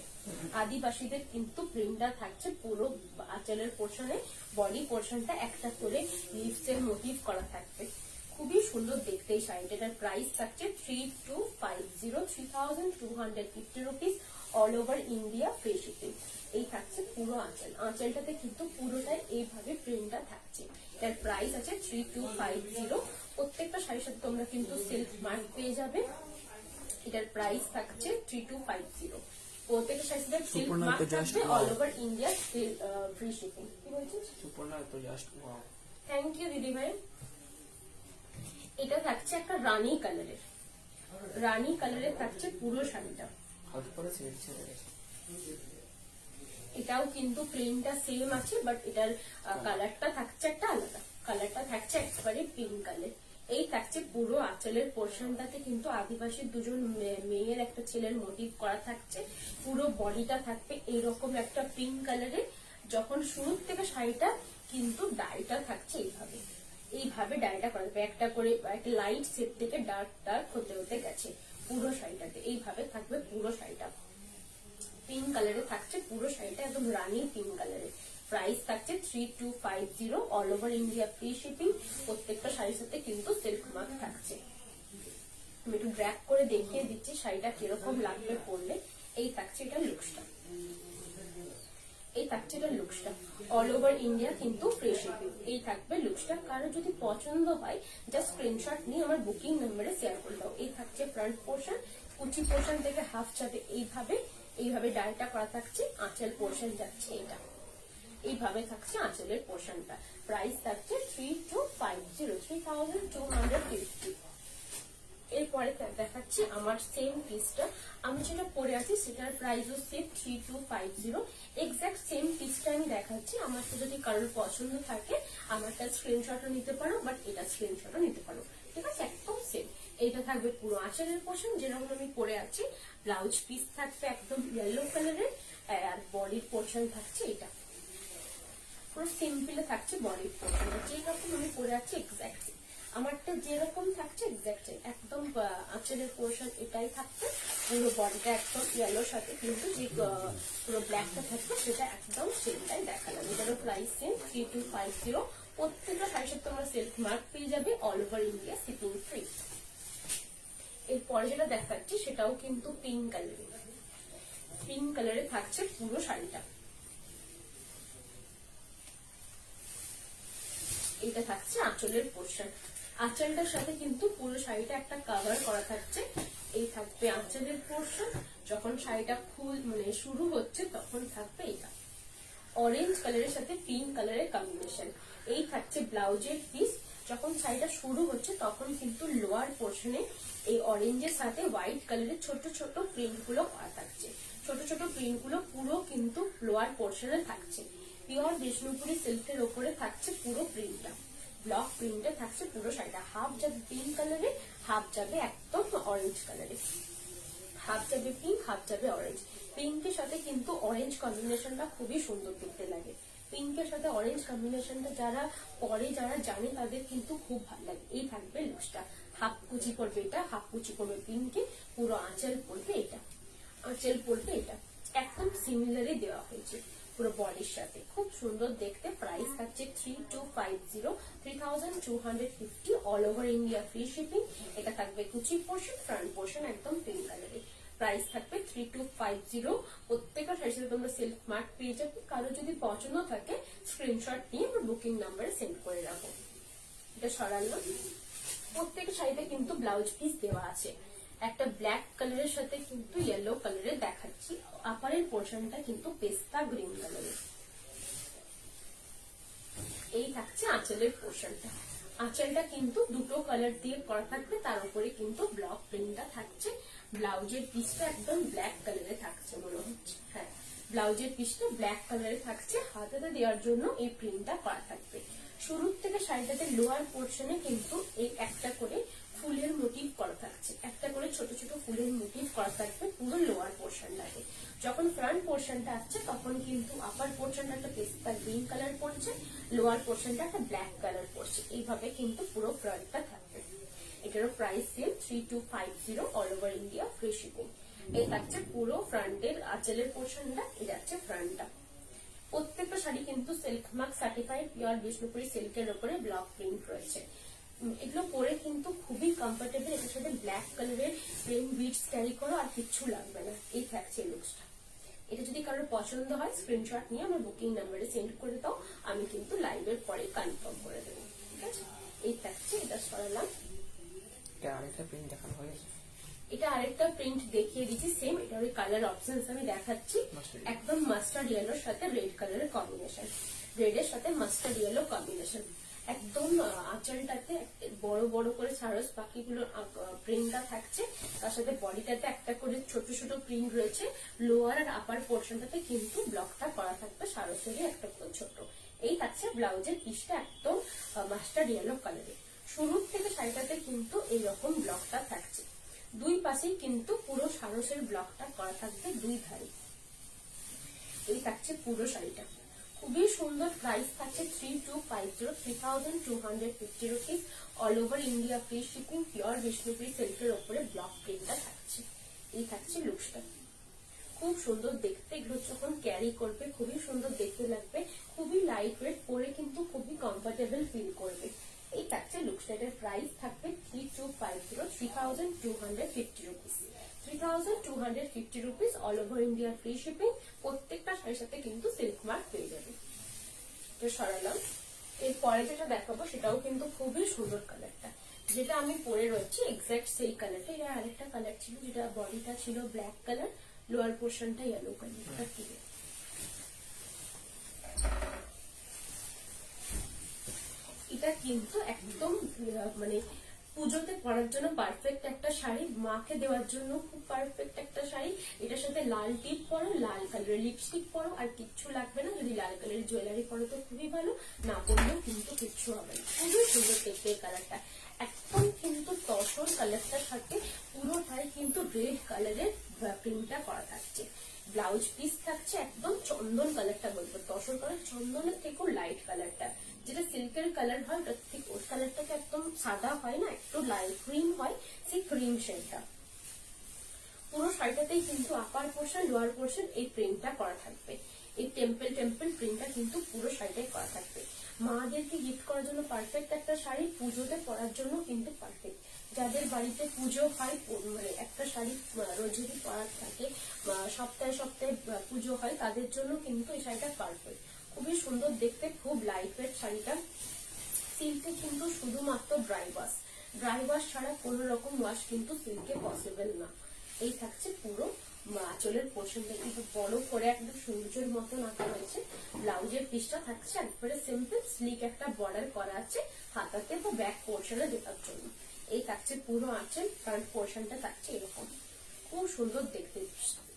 আদিবাসীদের কিন্তু প্রিন্টটা থাকছে পুরো আঁচলের পোর্শনে। বডি পোর্শনটা একটা করে লিভস এর মোটিভ করা থাকবে। খুবই সুন্দর দেখতে এই শাড়িটার প্রাইস থাকছে 3250 rupees, all over India free shipping. এই থাকছে পুরো আঁচল। আঁচলটাতে কিন্তু পুরোটাই এইভাবে প্রিন্টটা থাকছে। এটার প্রাইস আছে 3250। প্রত্যেকটা শাড়ির সাথে তোমরা কিন্তু সিল্ক মার্ক পেয়ে যাবে। এটার প্রাইস থাকছে 3250। প্রত্যেকটা শাড়ির সাথে সিল্ক মার্ক থাকবে, all over India free shipping. কি বলছিস? থ্যাংক ইউ দিদি ভাই। এটা থাকছে একটা রানী কালারের। রানী কালারের থাকছে পুরো শাড়িটা। এটাও কিন্তু প্রিন্টটা সেম আছে, বাট এটার কালারটা থাকছে একটা আলাদা। কালারটা থাকছে একবারে পিঙ্ক কালার। এই থাকছে পুরো আঁচলের পোর্শনটাতে কিন্তু আদিবাসী দুজন মেয়ের একটা ছেলের মোটিভ করা থাকছে। পুরো বডিটা থাকবে এইরকম একটা পিঙ্ক কালারে। যখন শুরু থেকে শাড়িটা কিন্তু ডাইটা থাকছে এইভাবে, এইভাবে ডাইটা করা থাকবে। একটা করে একটা লাইট শেড থেকে ডার্ক ডার্ক হতে হতে গেছে পুরো শাড়িটাতে। এইভাবে থাকবে পুরো শাড়িটা। পিঙ্ক কালারে থাকছে পুরো শাড়িটা, একদম রানী পিঙ্ক কালারে। প্রাইস থাকছে 3250, all over India free shipping. প্রত্যেকটা শাড়ির সাথে কিন্তু সিল্ক মার্ক থাকছে। আমি একটু ড্র্যাগ করে দেখিয়ে দিচ্ছি শাড়িটা কিরকম লাগবে পরলে। এই থাকছে এটা লুকসটা, এই থাকছে এটা লুকসটা। অল ওভার ইন্ডিয়া কিন্তু ফ্রি শিপিং। এই থাকবে লুকসটা। কারো যদি পছন্দ হয় জাস্ট স্ক্রিনশট নিয়ে আমার বুকিং নাম্বারে শেয়ার করে দাও। এই থাকছে ফ্রন্ট পোর্শন, কুচি পোর্শন থেকে হাফ চাপে এইভাবে ডাইটা করা থাকছে। আঁচল পোর্শন যাচ্ছে এটা, এইভাবে থাকছে আঁচলের পোর্শনটা। প্রাইস থাকছে 3250। এরপরে দেখাচ্ছি আমার সেম পিসটা। আমি যেটা পরে আছি সেটার প্রাইসও সেম 3250। এক্সাক্ট সেম পিসটা আমি দেখাচ্ছি। আমার তো যদি কারোর পছন্দ থাকে আমারটা স্ক্রিনশটও নিতে পারো, বাট এটা স্ক্রিনশটও নিতে পারো। ঠিক আছে, একদম সেম। এইটা থাকবে পুরো আঁচলের পোর্শন যেরকম আমি পরে আছি। ব্লাউজ পিস থাকবে একদম ইয়েলো কালারের, আর বডির পোর্শন থাকছে এটা পুরো সিম্পলে থাকছে। বডির পোর্শনটা যেরকম আমি পরে আছি এক্সাক্ট আমারটা যেরকম থাকছে এক্সাক্ট একদম আঁচলের পোর্শন এটাই থাকছে। পুরো বডিটা একদম ইয়েলোর সাথে কিন্তু যে পুরো ব্ল্যাকটা থাকবে সেটা একদম সেমটাই দেখালাম। এটারও প্রাইস সেম 3250। প্রত্যেকটা শাড়ির সাথে তোমরা সেলফ মার্ক পেয়ে যাবে, all over India shipping free. এরপরে যেটা দেখাচ্ছি সেটাও কিন্তু পিঙ্ক কালারে, পিঙ্ক কালারে থাকছে পুরো শাড়িটা। এটা থাকছে আঁচলের পোর্শন, আঁচলটার সাথে কিন্তু পুরো শাড়িটা একটা কভার করা থাকছে। এই থাকবে আঁচলের পোর্শন, যখন শাড়িটা শুরু হচ্ছে তখন থাকবে এটা অরেঞ্জ কালারের সাথে পিঙ্ক কালারের কম্বিনেশন। এই থাকছে ব্লাউজের পিস, যখন শাড়িটা শুরু হচ্ছে তখন কিন্তু লোয়ার পোর্শনে এই অরেঞ্জের সাথে হোয়াইট কালারের ছোট ছোট প্রিন্ট গুলো করা থাকছে। ছোট ছোট প্রিন্ট গুলো পুরো কিন্তু লোয়ার পোর্শনে থাকছে। পিওর বিষ্ণুপুরি সিল্কের ওপরে থাকছে পুরো প্রিন্টটা, ব্লক প্রিন্টে থাকছে পুরো শাড়িটা। হাফ যাবে পিঙ্ক কালারে, হাফ যাবে একদম অরেঞ্জ কালারে, হাফ যাবে পিঙ্ক, হাফ যাবে অরেঞ্জ। পিঙ্কের সাথে কিন্তু অরেঞ্জ কম্বিনেশনটা খুবই সুন্দর দেখতে লাগে। পিঙ্কের সাথে অরেঞ্জ কম্বিনেশনটা যারা পরে যারা জানে তাদের কিন্তু খুব ভালো লাগে। এই থাকবে লুকসটা, হাফ কুচি পড়বে এটা, হাফ কুচি পড়বে পিঙ্কে, পুরো আঁচল পড়বে এটা, আঁচল পড়বে এটা। একদম সিমিলারই দেওয়া হয়েছে পুরো বডির সাথে, খুব সুন্দর দেখতে। প্রাইস থাকছে 3250, 3250 all over India free shipping. এটা থাকবে কুচি পোর্শন, ফ্রন্ট পোর্শন একদম পিঙ্ক কালারে। প্রাইস থাকবে 3250। প্রত্যেকটা শাড়ির সাথে তোমরা সেলফ মার্ক পেয়ে যাবে। কারো যদি পছন্দ থাকে স্ক্রিনশট নিয়ে আমার বুকিং নাম্বারে সেন্ড করে রাখো। এটা সরালাম। প্রত্যেকটা শাড়িতে কিন্তু ব্লাউজ পিস দেওয়া আছে। একটা ব্ল্যাক কালারের সাথে কিন্তু ইয়েলো কালারের দেখাচ্ছি। আপারের পোর্শনটা কিন্তু পেস্তা গ্রিন কালারের। এই থাকছে আঁচলের পোর্শনটা, আঁচলটা কিন্তু দুটো কালার দিয়ে করা থাকবে, তার উপরে কিন্তু ব্লক প্রিন্টটা থাকছে। ব্লাউজের পিসটা একদম ব্ল্যাক কালারে থাকছে মনে হচ্ছে, হ্যাঁ ব্লাউজের পিসটা ব্ল্যাক কালারে থাকছে। হাতাতে দেওয়ার জন্য এই প্রিন্টটা করা থাকবে। শুরুর থেকে শাড়িটাতে লোয়ার পোর্শনে কিন্তু এই একটা করে ফুলের মোটিভ করা থাকছে, একটা করে ছোট ছোট ফুলের মোটিভ করা থাকবে পুরো লোয়ার পোর্শনটাতে। যখন ফ্রন্ট পোর্শনটা আসছে তখন কিন্তু আপার পোর্শনটা একটা পেস্তা গ্রিন কালার পড়ছে, লোয়ার পোর্শনটা একটা ব্ল্যাক কালার পড়ছে। এইভাবে কিন্তু পুরো ফ্রন্টটা থাকবে। এটারও price same 3250 all over India free shipping. এই থাকছে পুরো ফ্রন্টের আঁচলের পোর্শনটা, এই যাচ্ছে ফ্রন্টটা। প্রত্যেকটা শাড়ি কিন্তু silk mark certified pure Bishnupuri সিল্কের উপরে ব্লক প্রিন্ট রয়েছে। এগুলো পরে কিন্তু খুবই কমফোর্টেবল। এটার সাথে ব্ল্যাক কালারের প্লেন বিটস ক্যারি করো আর কিচ্ছু লাগবে না। এই থাকছে লুকসটা। এটা যদি কারোর পছন্দ হয় স্ক্রিনশট নিয়ে আমার বুকিং নাম্বারে সেন্ড করে দাও, আমি কিন্তু লাইভের পরে কনফার্ম করে দেবো, ঠিক আছে। এই থাকছে, এটা সরালাম।
আরেকটা প্রিন্ট দেখানো হয়েছে,
এটা আরেকটা প্রিন্ট দেখিয়ে দিচ্ছি সেম। এটার কালার অপশনস আমি দেখাচ্ছি। একদম মাস্টার্ড ইয়েলোর সাথে রেড কালারের কম্বিনেশন, রেডের সাথে মাস্টার্ড ইয়েলো কম্বিনেশন। একদম আঁচলটাতে বড় বড় করে সারস পাখিগুলোর প্রিন্টটা থাকছে, তার সাথে বডিটাতে একটা করে ছোট ছোট প্রিন্ট রয়েছে। লোয়ার আর আপার পোর্শনটাতে কিন্তু ব্লকটা করা থাকবে সারসেরই একটা করে ছোট। এই থাকছে ব্লাউজের পিসটা একদম মাস্টার্ড ইয়েলো কালারে। শুরুর থেকে শাড়িটাতে কিন্তু এইরকম ব্লকটা থাকছে, দুই পাশেই কিন্তু পুরো সারসের ব্লকটা করা থাকবে দুই ধারে। এই থাকছে পুরো শাড়িটা, খুবই সুন্দর। প্রাইস থাকছে 3250, 3250 rupees all over India free shipping. Pure Bishnupuri সিল্কের উপরে ব্লক প্রিন্টটা থাকছে। এই থাকছে লুকসটা, খুব সুন্দর দেখতে। এগুলো যখন ক্যারি করবে খুবই সুন্দর দেখতে লাগবে, খুবই লাইট ওয়েট, পরে কিন্তু খুবই কমফোর্টেবল ফিল করবে। এই থাকছে লুকসটা। এটার প্রাইস থাকবে 3250, 3250 rupees, 3250 rupees all over India free shipping. প্রত্যেকটা শাড়ির সাথে কিন্তু সিল্ক মার্ক পেয়ে যাবে। এটা সরালাম। এরপরে যেটা দেখাবো সেটাও কিন্তু খুবই সুন্দর কালারটা, যেটা আমি পরে রয়েছি এক্সাক্ট সেই কালারটা। এটা আরেকটা কালার ছিল, যেটা বডিটা ছিল ব্ল্যাক কালার, লোয়ার পোর্শনটা ইয়েলো কালার। এটা কিন্তু একদম পুজোতে পরার জন্য পারফেক্ট একটা শাড়ি, মাকে দেওয়ার জন্য খুব পারফেক্ট একটা শাড়ি। এটার সাথে লাল টিপ পরো, লাল কালারের লিপস্টিক পরো, আর কিচ্ছু লাগবে না। যদি লাল কালারের জুয়েলারি পরো তো খুবই ভালো, না পরলেও কিন্তু কিচ্ছু হবে না। খুবই সুন্দর দেখতে এই কালারটা। একদম কিন্তু তসর কালারটার সাথে পুরোটাই কিন্তু রেড কালারের প্রিন্টটা করা থাকছে। ব্লাউজ পিস থাকছে একদম চন্দন কালারটা, বলবো তসর কালার, চন্দনের থেকেও লাইট কালারটা। যেটা সিল্কের কালার হয় ওটার থেকে ওই কালারটাকে একদম সাদা হয় না, একটু লাইট ক্রিম হয়, সেই ক্রিম শেডটা। পুরো শাড়িটাতেই কিন্তু আপার পোর্শন লোয়ার পোর্শন এই প্রিন্টটা করা থাকবে। এই টেম্পল প্রিন্টটা কিন্তু পুরো শাড়িটাই করা থাকবে। মাদেরকে গিফট করার জন্য পারফেক্ট একটা শাড়ি, পুজোতে পরার জন্য কিন্তু পারফেক্ট। যাদের বাড়িতে পুজো হয়, মানে একটা শাড়ি রোজ যদি পরার থাকে, সপ্তাহে সপ্তাহে পুজো হয়, তাদের জন্য কিন্তু এই শাড়িটা পারফেক্ট। খুবই সুন্দর দেখতে, খুব লাইট ওয়েট শাড়িটা। সিল্কে কিন্তু শুধুমাত্র ড্রাই ওয়াশ ছাড়া কোনো রকম ওয়াশ কিন্তু সিল্কে পসিবল না। এই থাকছে পুরো আঁচলের পোর্শনটা, কিন্তু বড় করে একদম সূর্যের মতন আঁকা হয়েছে। ব্লাউজের পিসটা থাকছে একবারে সিম্পল, স্লিক একটা বর্ডার করা আছে হাতাতে বা ব্যাক পোর্শনে দেওয়ার জন্য। এই থাকছে পুরো আঁচল, ফ্রন্ট পোর্শনটা থাকছে এরকম, খুব সুন্দর দেখতে।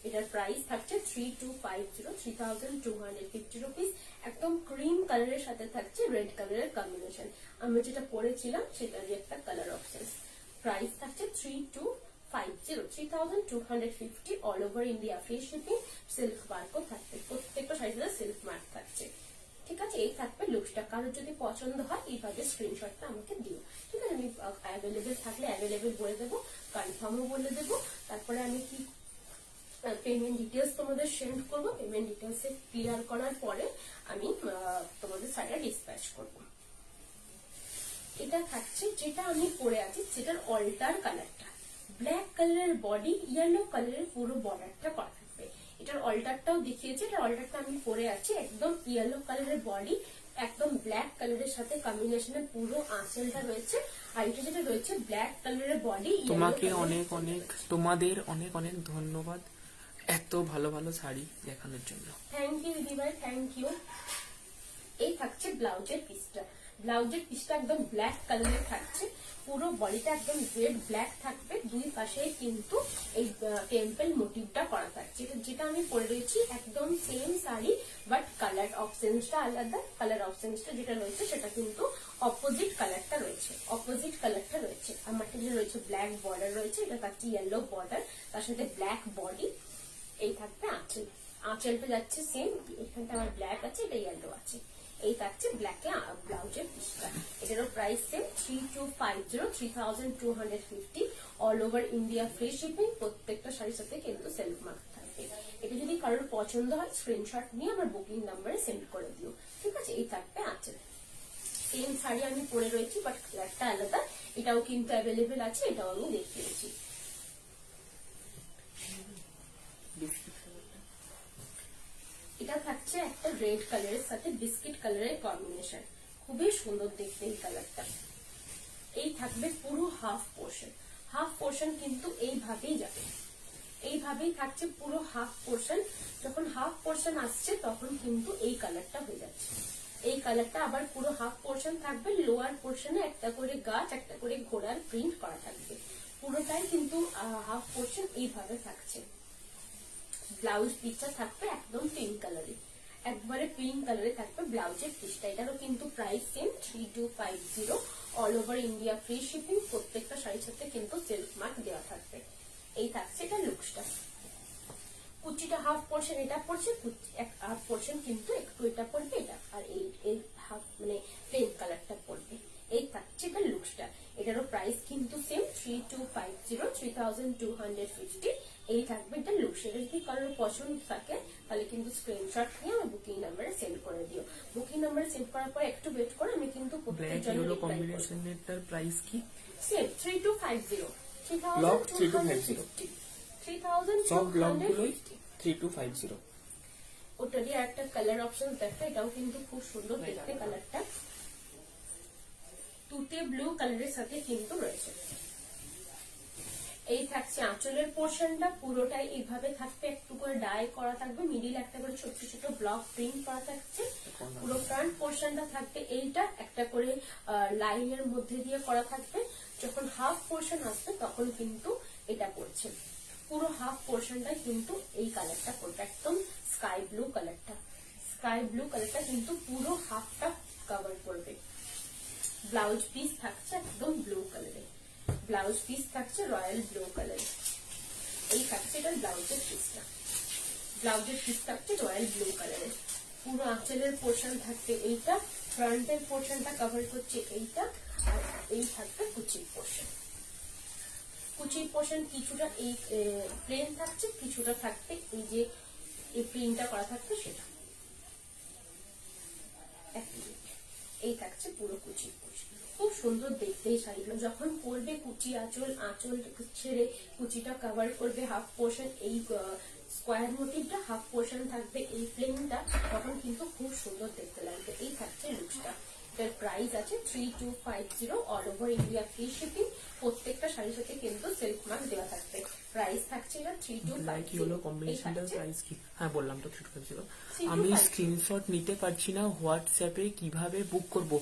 এটার প্রাইস থাকছে 3250 রুপিস। একদম ক্রিম কালারের সাথে থাকছে রেড কালারের কম্বিনেশন। আমি যেটা পরেছিলাম সেটারই একটা কালার অপশন। প্রাইস থাকছে 3250 all over India, free shipping, silk মার্কও থাকবে, প্রত্যেকটা সাইজে সিল্ক মার্ক থাকছে। ঠিক আছে, এই থাকবে লুকসটা। কারোর যদি পছন্দ হয় এইভাবে স্ক্রিনশটটা আমাকে দিও। ঠিক আছে, আমি অ্যাভেলেবেল থাকলে অ্যাভেলেবেল বলে দেবো, কনফার্মও বলে দেবো। তারপরে আমি কি পেমেন্ট ডিটেলস তোমাদের সেন্ড করবো। পেমেন্ট ডিটেলস ক্লিয়ার করার পরে আমি তোমাদের সাইডে ডিসপ্যাচ করবো। এটা থাকছে যেটা আমি পরে আছি সেটার অল্টার কালারটা, ব্ল্যাক কালারের বডি, ইয়েলো কালারের পুরো বর্ডারটা করা থাকবে। এটার অল্টারটাও দেখিয়েছে। এটার অল্টারটা আমি পরে আছি, একদম ইয়েলো কালারের বডি, একদম ব্ল্যাক কালারের সাথে কম্বিনেশনে পুরো আঁচলটা রয়েছে। আর এটা যেটা রয়েছে ব্ল্যাক কালারের বডি।
তোমাদের অনেক অনেক ধন্যবাদ এত ভালো ভালো শাড়ি দেখানোর জন্য।
থ্যাংক ইউ দিদিভাই, থ্যাংক ইউ। এই থাকছে ব্লাউজের পিসটা। ব্লাউজের পিসটা একদম ব্ল্যাক কালারের থাকছে, পুরো বডিটা একদম রেড ব্ল্যাক থাকবে। দুই পাশে কিন্তু এই টেম্পল মোটিভটা করা থাকছে। যেটা আমি পরে রয়েছি একদম সেম শাড়ি, বাট কালার অপশনসটা আলাদা। কালার অপশনসটা যেটা রয়েছে সেটা কিন্তু অপোজিট কালারটা রয়েছে। আমারটা যেটা রয়েছে ব্ল্যাক বর্ডার রয়েছে, এটা থাকছে ইয়েলো বর্ডার, তার সাথে ব্ল্যাক বডি। এই থাকবে আঁচল, আঁচলটা যাচ্ছে সেম, এখানটা আমার ব্ল্যাক আছে, এটা ইয়েলো আছে। এই থাকছে ব্ল্যাকে ব্লাউজের পিসটা। এটারও price same 3250 all over India, free shipping. প্রত্যেকটা শাড়ির সাথে কিন্তু সেলফ মার্ক থাকবে। এটা যদি কারোর পছন্দ হয় স্ক্রিনশট নিয়ে আমার বুকিং নাম্বারে সেন্ড করে দিও। ঠিক আছে, এই থাকবে আঁচল। সেম শাড়ি আমি পরে রয়েছি, বাট কালারটা আলাদা। এটাও কিন্তু অ্যাভেলেবেল আছে, এটাও আমি দেখিয়েছি। এটা থাকছে একটা রেড কালারের সাথে বিস্কিট কালারের কম্বিনেশন, খুবই সুন্দর দেখতে এই কালারটা। এই থাকবে পুরো হাফ পোর্শন কিন্তু এইভাবেই যাবে, এইভাবেই থাকছে পুরো হাফ পোর্শন। যখন হাফ পোর্শন আসছে তখন কিন্তু এই কালারটা হয়ে যাচ্ছে। এই কালারটা আবার পুরো হাফ পোর্শন থাকবে। লোয়ার পোর্শনে একটা করে গাছ, একটা করে ঘোড়ার প্রিন্ট করা থাকবে। পুরোটাই কিন্তু হাফ পোর্শন এইভাবে থাকছে। ব্লাউজ পিসটা থাকবে একদম পিঙ্ক কালারে, একবারে পিঙ্ক কালারে থাকবে ব্লাউজের পিসটা। এটারও কিন্তু price same 3250 all over India, free shipping. প্রত্যেকটা শাড়ির সাথে কিন্তু সেলফ মার্ক দেওয়া থাকবে। এই থাকছে এটা লুকসটা। কুচিটা হাফ পোর্শন এটা পড়ছে, হাফ পোর্শন কিন্তু একটু এটা পড়বে, এটা আর এই হাফ মানে প্লেন কালারটা পড়বে। এই থাকছে এটা লুকসটা। এটারও প্রাইস কিন্তু সেম 3250 এই থাকবে এটা লুকস। এটা যদি কারোর পছন্দ থাকে তাহলে কিন্তু স্ক্রিনশট নিয়ে আমার বুকিং নাম্বারে সেন্ড করে দিও। বুকিং নাম্বারে সেন্ড করার পর একটু ওয়েট করে আমি কিন্তু
প্রত্যেকজনের কম্বিনেশনের প্রাইস কি
সেম 3250
ব্লক 3250 সব ব্লকগুলোই 3250।
ওটারই একটা কালার অপশন দেখো, এটাও কিন্তু খুব সুন্দর দেখতে কালারটা। তুতে ব্লু কালারের সাথে কিন্তু রয়েছে। এই থাকছে আঁচলের পোর্শনটা, পুরোটাই এইভাবে থাকবে, একটু করে ডাই করা থাকবে, মিডিল একটা করে ছোট ছোট ব্লক প্রিন্ট করা থাকছে। পুরো ফ্রন্ট পোর্শনটা থাকবে এইটা একটা করে লাইনের মধ্যে দিয়ে করা থাকবে। যখন হাফ পোর্শন আসবে তখন কিন্তু এটা পড়ছে। পুরো হাফ পোর্শনটা কিন্তু এই কালারটা পড়বে, একদম স্কাই ব্লু কালারটা কিন্তু পুরো হাফটা কভার করবে। ব্লাউজ পিস থাকছে একদম ব্লু কালারে, ব্লাউজ পিস থাকছে রয়্যাল ব্লু কালারে। এই থাকছে এটা ব্লাউজের পিসটা, ব্লাউজের পিস থাকছে রয়্যাল ব্লু কালারে। পুরো আঁচলের পোর্শন থাকবে এইটা, ফ্রন্টের পোর্শনটা কভার করছে এইটা, আর এই থাকবে কুচির পোর্শন। কুচির পোর্শন কিছুটা এই প্লেন থাকছে, কিছুটা থাকবে এই যে এই প্রিন্টটা করা থাকবে সেটা। এই থাকছে পুরো কুচি পোর্শন। খুব সুন্দর দেখতে এই শাড়িগুলো, যখন পরবে কুচি আঁচল ছেড়ে কুচিটা কভার করবে হাফ পোর্শন, এই স্কোয়ার মোটিভটা হাফ পোর্শন থাকবে, এই প্লেনটা, তখন কিন্তু খুব সুন্দর দেখতে লাগবে। এই থাকছে লুকসটা। এটার প্রাইস আছে 3250, all over India free shipping. প্রত্যেকটা শাড়ির সাথে কিন্তু সিল্ক মার্ক দেওয়া থাকবে। প্রাইস থাকছে এটা
কি
3250।
হলো কম্বিনেশনটার প্রাইস কি? হ্যাঁ বললাম তো 3250। আমি স্ক্রিনশট নিতে পারছি না, হোয়াটসঅ্যাপে কিভাবে বুক করব?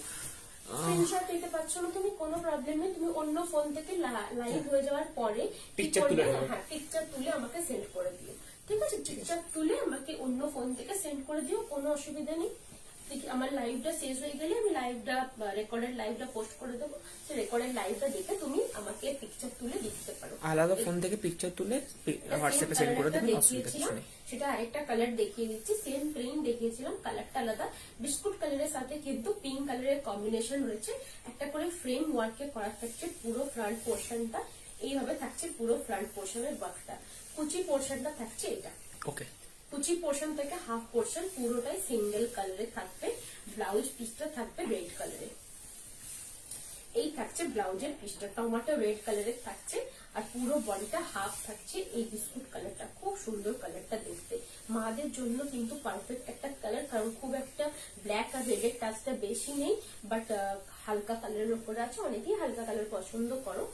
স্ক্রিনশট নিতে পারছো না তুমি, কোনো প্রবলেম নেই। তুমি অন্য ফোন থেকে লাইভ হয়ে যাওয়ার পরে
Picture তুলে নেবে।
হ্যাঁ, পিকচার তুলে আমাকে সেন্ড করে দিও, ঠিক আছে? পিকচার তুলে আমাকে অন্য ফোন থেকে সেন্ড করে দিও, কোনো অসুবিধা নেই। দেখি আমার লাইভটা শেষ হয়ে গেলে আমি লাইভটা রেকর্ডেড লাইভটা পোস্ট করে দেবো, সেই রেকর্ডেড লাইভটা দেখে তুমি আমাকে পিকচার তুলে দিতে পারো।
আলাদা ফোন থেকে পিকচার তুলে হোয়াটসঅ্যাপে সেন্ড করে দেবেন, অসুবিধা কিছু নেই।
সেটা আরেকটা কালার দেখিয়ে দিচ্ছি, সেম প্রিন্ট দেখিয়েছিলাম, কালারটা আলাদা। বিস্কুট কালারের সাথে কিন্তু পিঙ্ক কালারের কম্বিনেশন রয়েছে। একটা করে ফ্রেম ওয়ার্কে করা থাকছে পুরো ফ্রন্ট পোর্শনটা, এইভাবে থাকছে পুরো ফ্রন্ট পোর্শনের ওয়ার্কটা। কুচি পোর্শনটা থাকছে এটা,
ওকে।
কুচি পোর্শন থেকে হাফ পোর্শন পুরোটাই সিঙ্গেল কালারে থাকবে। ব্লাউজ পিসটা থাকবে রেড কালারে। এই থাকছে ব্লাউজের পিসটা, টমেটো রেড কালারের থাকছে, আর পুরো বডিটা হাফ থাকছে এই বিস্কুট কালারটা। খুব সুন্দর কালারটা দেখতে, মাদের জন্য কিন্তু পারফেক্ট একটা কালার, কারণ খুব একটা ব্ল্যাক আর রেডের টাচটা বেশি নেই, বাট হালকা কালারের উপরে আছে। অনেকেই হালকা কালার পছন্দ করো,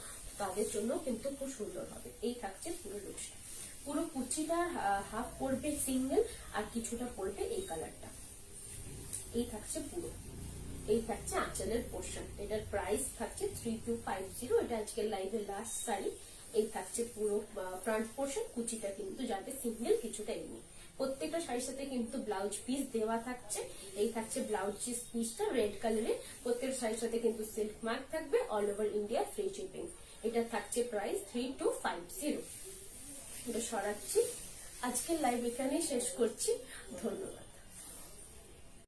তাদের জন্য কিন্তু খুব সুন্দর হবে। এই থাকছে পুরো লুকসটা। পুরো কুচিটা হাফ পড়বে সিঙ্গেল, আর কিছুটা পড়বে এই কালারটা। এই থাকছে পুরো, এই থাকছে আঁচলের পোর্শন। এটার প্রাইস থাকছে 3250। এটা আজকের লাইভের লাস্ট শাড়ি। এই থাকছে পুরো ফ্রন্ট পোর্শন, কুচিটা কিন্তু যাবে সিঙ্গেল, কিছুটা এমনি। প্রত্যেকটা শাড়ির সাথে কিন্তু ব্লাউজ পিস দেওয়া থাকছে। এই থাকছে ব্লাউজ পিসটা রেড কালারে। প্রত্যেকটা শাড়ির সাথে কিন্তু সিল্ক মার্ক থাকবে, all over India free shipping. এটা থাকছে প্রাইস 3250। এটা সরাচ্ছি। আজকের লাইভ এখানেই শেষ করছি, ধন্যবাদ।